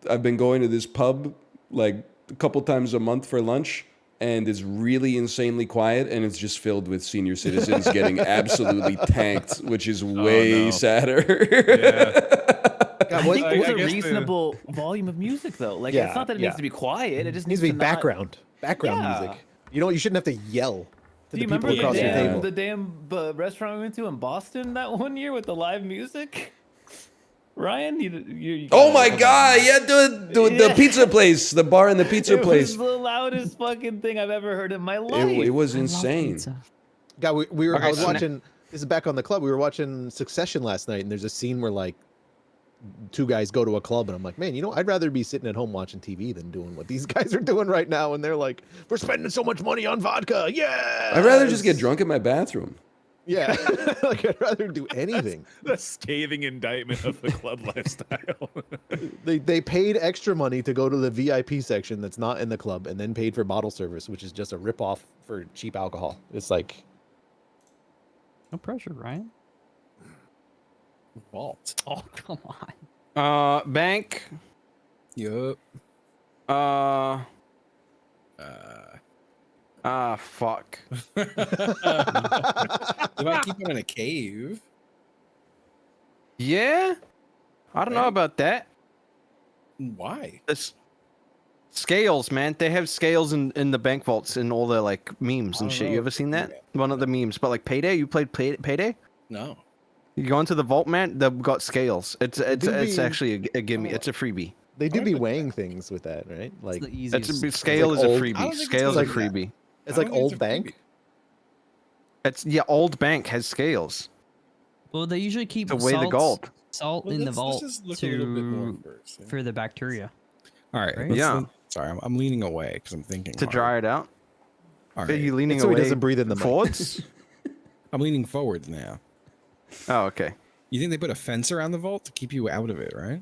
I've been going to this pub like a couple times a month for lunch, and it's really insanely quiet, and it's just filled with senior citizens getting absolutely tanked, which is way sadder. I think there's a reasonable volume of music, though. Like, Yeah, it's not that it yeah. needs to be quiet. It just Needs to be not- background Yeah. music. You know, you shouldn't have to yell to Do you the people remember across your table. the damn restaurant we went to in Boston that one year with the live music? Ryan, you Oh my god! Yeah, the pizza place, the bar and the pizza it place. was the loudest fucking thing I've ever heard in my life. It was insane. God, we were. Okay, I was so watching. This is back on the club. We were watching Succession last night, and there's a scene where like 2 guys go to a club, and I'm like, man, you know, I'd rather be sitting at home watching TV than doing what these guys are doing right now. And they're like, we're spending so much money on vodka. Yeah. I'd rather just get drunk in my bathroom. Yeah. Like I'd rather do anything. The scathing indictment of the club lifestyle. They paid extra money to go to the VIP section that's not in the club, and then paid for bottle service, which is just a ripoff for cheap alcohol. It's like, No pressure, Ryan. Vault. Oh, come on. Bank. Yup. Fuck. If I keep him in a cave. Yeah? I don't know about that. Why? It's scales, man. They have scales in the bank vaults in all the like memes and I don't shit. know. You ever seen that? One of the memes. But like Payday, you played Payday? No. You go into the vault, man. They've got scales. It's be- actually a gimme. It's a freebie. they do be weighing things with that, right? Like It's the It's easiest. a scale like is a old- I don't freebie. think Scales it's a like that. freebie. it's I like don't think old it's a bank. freebie. It's old bank has scales. Well, they usually keep To weigh the salt- gold. salt Well, in the let's vault just look a little bit more to first, yeah. for the bacteria. All right. Right? let's Yeah. think- Sorry, I'm leaning away because I'm thinking. To hard. dry it out. All Are right. you leaning So he away? doesn't breathe in the mic. forwards? I'm leaning forwards now. Oh, okay. You think they put a fence around the vault to keep you out of it, right?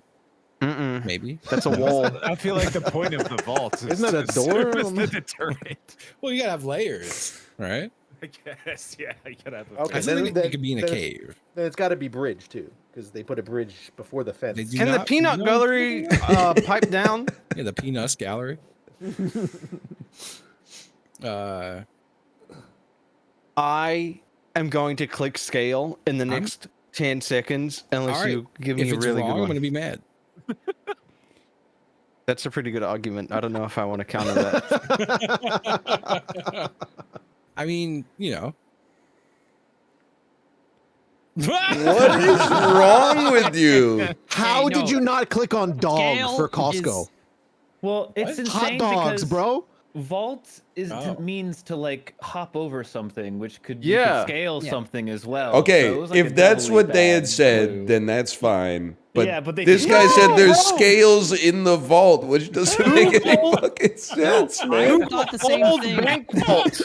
Mm-mm. Maybe. That's a wall. I feel like the point of the vault is Isn't that a to door? serve as the deterrent. Well, you gotta have layers, right? I guess, yeah. You gotta have a Okay, I still think it could be in a then- cave. Then it's got to be bridge too, because they put a bridge before the fence. They do Can the not- peanut no. gallery pipe down? Yeah, the peanuts gallery. I am going to click scale in the next 10 seconds unless All right. you give If me a it's really wrong, good I'm one. gonna be mad. That's a pretty good argument. I don't know if I want to counter that. I mean, you know. What is wrong with you? How Hey, no. did you not click on dog Scale for Costco? is- Well, it's Hot insane dogs, because bro. vault Oh. means to like hop over something, which could, Yeah. you could scale something as well. Okay, So it was like a if that's doubly what they had bad said, clue. then that's fine. But, Yeah, but they this did- guy said there's No! scales in the vault, which doesn't make any fucking sense, I man. thought the same Old thing. bank vault.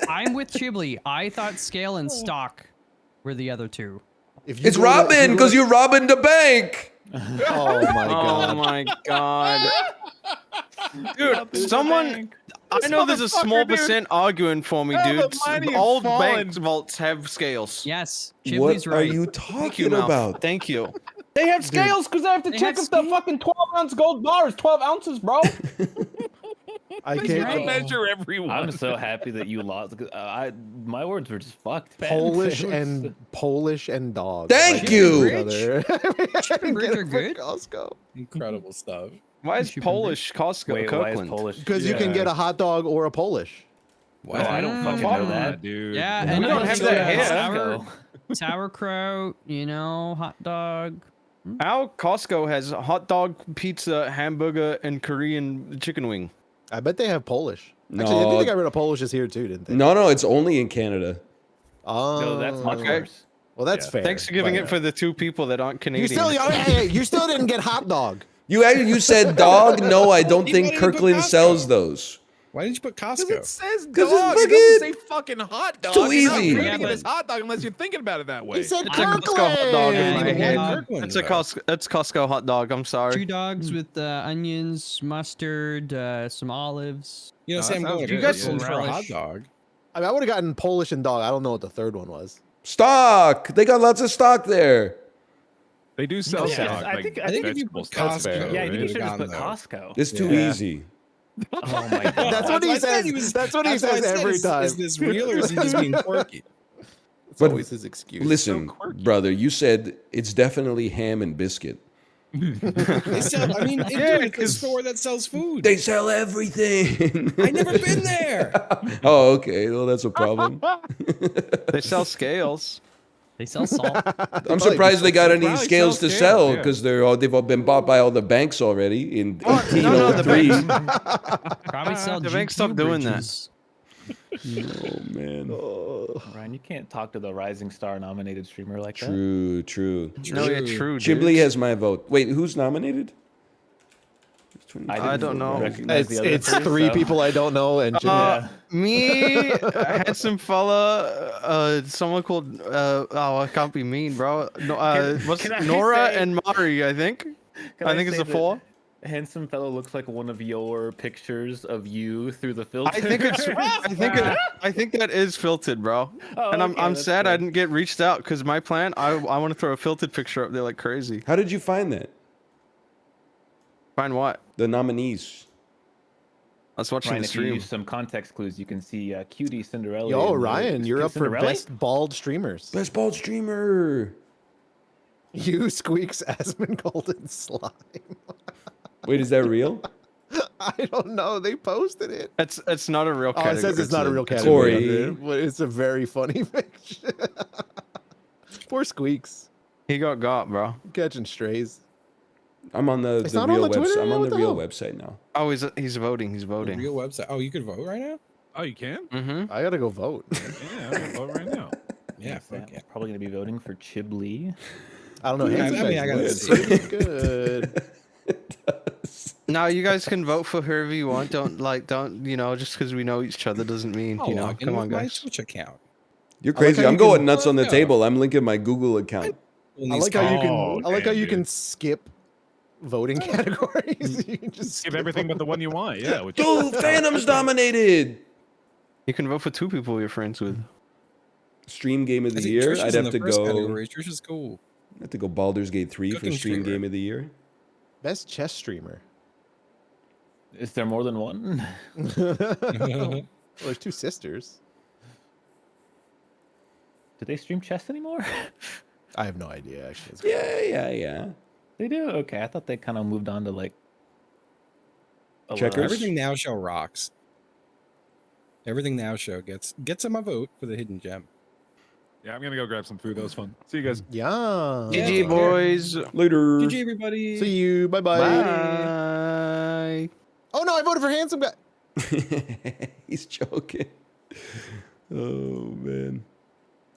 I'm with Chiblee. I thought scale and stock were the other two. If you It's go to- if robbing you because go you're robbing the bank. to- Oh my Oh god. my god. Dude, someone. I know there's a small percent arguing for me, dude. Old bank vaults have scales. Yes. What Chiblee's are right. you Thank you, talking Mouth. about? Thank you. They have scales because I have to They check have if the fucking 12-ounce gold bar is 12 ounces, bro. I He's can't. right. Measure everyone. I'm so happy that you lost. My words were just fucked. Man. Polish and dog. Thank you. Chip and Bridge are good. Costco. Incredible stuff. Why is Polish Costco Wait, why is Kirkland? Polish? Because you can get a hot dog or a Polish. Oh, I don't fucking know that. dude. Yeah, We and don't have also that here. sauerkraut, hot dog. Our Costco has hot dog, pizza, hamburger, and Korean chicken wing. I bet they have Polish. No. Actually, I think they got rid of Polishes here too, didn't they? No, it's only in Canada. Oh, No, that's much okay. worse. Well, that's fair. Thanks for giving but- it for the 2 people that aren't Canadian. You still didn't get hot dog. You said dog? No, I don't You think wanted to put Kirkland Costco. sells those. Why didn't you put Because Costco? it says 'Cause dog. it's It doesn't say fucking- fucking hot dog. too You're not easy. reading Yeah, it as hot dog unless you're thinking about it that way. He said It's a Kirkland. Costco hot dog in Yeah, my you head. want Kirkland, It's a though. Costco hot dog. I'm sorry. 2 dogs with onions, mustard, some olives. You know, No, Sam, that go sounds to good. You guys Kirkland should for a hot relish. dog. I mean, I would have gotten Polish and dog. I don't know what the third one was. Stock. They got lots of stock there. They do sell Yeah, stock. I like think if you vegetable put stock. Costco, Yeah, I think you would've should just gone put there. Costco. It's too Yeah. easy. Oh my god. That's what he I said says. That's what he that's why I says said, every time. Is this real or is he just being quirky? It's But always his excuse. Listen, brother, you said it's definitely ham and biscuit. They sell. I mean, dude, it's a store that sells food. They sell everything. I never been there. Oh, okay. Well, that's a problem. They sell scales. They sell salt. I'm surprised they got any probably scales sell to scales, sell yeah. because they've all been bought by all the banks already in No, the 1803. Probably sell The bank GQ stopped doing that. bridges. Oh man. Ryan, you can't talk to the Rising Star nominated streamer like that. True. No, yeah, true. Chiblee dude. has my vote. Wait, who's nominated? I don't know. recognize the other It's three, three so- people I don't know, and Yeah. Me, a handsome fella, someone called, I can't be mean, bro. No, what's can I Nora say- and Mari, I think. Can I think it's say the 4. that Handsome fellow looks like one of your pictures of you through the filter. I think that is filtered, bro. Oh, And I'm okay, I'm that's sad I good. didn't get reached out because my plan, I want to throw a filtered picture up there like crazy. How did you find that? Find what? The nominees. I was watching Ryan, the if you stream. use some context clues, you can see Cutie Cinderella. Yo, in the- Ryan, you're up for Cinderella? best bald streamers. Best bald streamer. You squeaks Asmon Golden Slime. Wait, is that real? I don't know. They posted it. It's not a real Oh, category. it says it's not a real Corey. category. But it's a very funny picture. Poor Squeaks. He got, bro. Catching strays. I'm on the It's not on real the Twitter website. I'm now? on What the the real hell? website now. Oh, he's voting. He's The voting. real website. Oh, you could vote right now? Oh, you can? Mm-hmm. I gotta go vote. Yeah, I'm gonna vote right now. Yeah, Sam, fuck yeah. Probably gonna be voting for Chiblee. I don't know. I Handsome mean, guy's I gotta list. see. Pretty good. Now you guys can vote for whoever you want. Don't just because we know each other doesn't mean I'll you know. log in Come with on, my guys. Twitch account. You're I like crazy. how I'm you going can- nuts on the Yeah. table. I'm linking my Google account. I like how you can. Oh, I like how damn, you can dude. skip voting categories. You can just Skip everything but the one you want. Yeah. Which Dude, Phantom's dominated. You can vote for 2 people you're friends with. Stream game of I the think year. Trish is I'd in have the to first go. category. Trish is cool. I have to go Baldur's Gate 3 for Cooking stream streamer. game of the year. best chess streamer. Is there more than one? Well, there's 2 sisters. Do they stream chess anymore? I have no idea actually. Yeah. They do. Okay, I thought they kind of moved on to like a lot. Checkers? Everything Now Show rocks. Everything Now Show gets my vote for the hidden gem. Yeah, I'm gonna go grab some food. That was fun. See you guys. Yeah. GG boys. Later. GG everybody. See you. Bye bye. Bye. Oh no, I voted for handsome guy. He's joking. Oh man.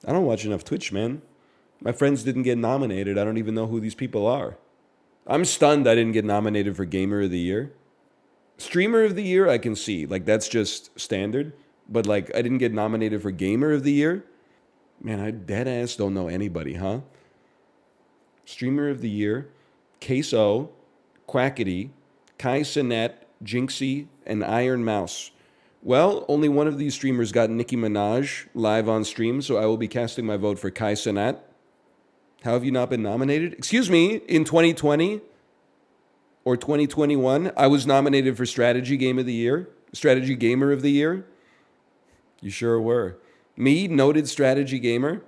I don't watch enough Twitch, man. My friends didn't get nominated. I don't even know who these people are. I'm stunned I didn't get nominated for Gamer of the Year. Streamer of the Year, I can see. Like, that's just standard. But, like, I didn't get nominated for Gamer of the Year. Man, I dead ass don't know anybody, huh? Streamer of the Year, Queso, Quackity, Kai Sinet, Jinxie, and Iron Mouse. Well, only one of these streamers got Nicki Minaj live on stream, so I will be casting my vote for Kai Cenat. How have you not been nominated? Excuse me, in 2020 or 2021, I was nominated for Strategy Gamer of the Year. You sure were. Me, noted strategy gamer.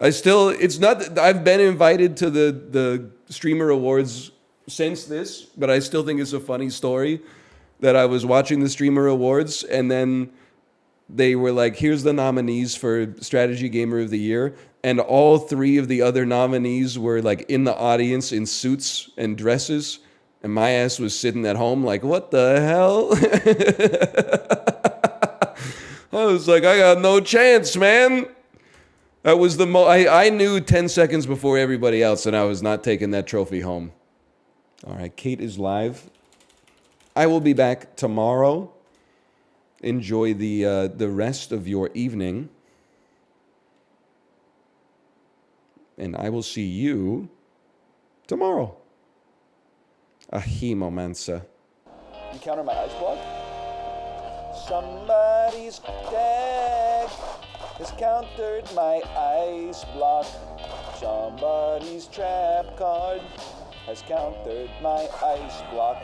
I've been invited to the streamer awards since this, but I still think it's a funny story that I was watching the streamer awards and then they were like, here's the nominees for Strategy Gamer of the Year. And all three of the other nominees were like in the audience in suits and dresses. And my ass was sitting at home like, what the hell? I was like, I got no chance, man. That was I knew 10 seconds before everybody else and I was not taking that trophy home. All right, Kate is live. I will be back tomorrow. Enjoy the rest of your evening. And I will see you tomorrow. A Hemomancer. You counter my ice block? Somebody's deck has countered my ice block. Somebody's trap card has countered my ice block.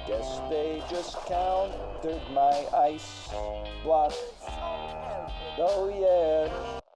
Guess they just countered my ice block. Oh yeah.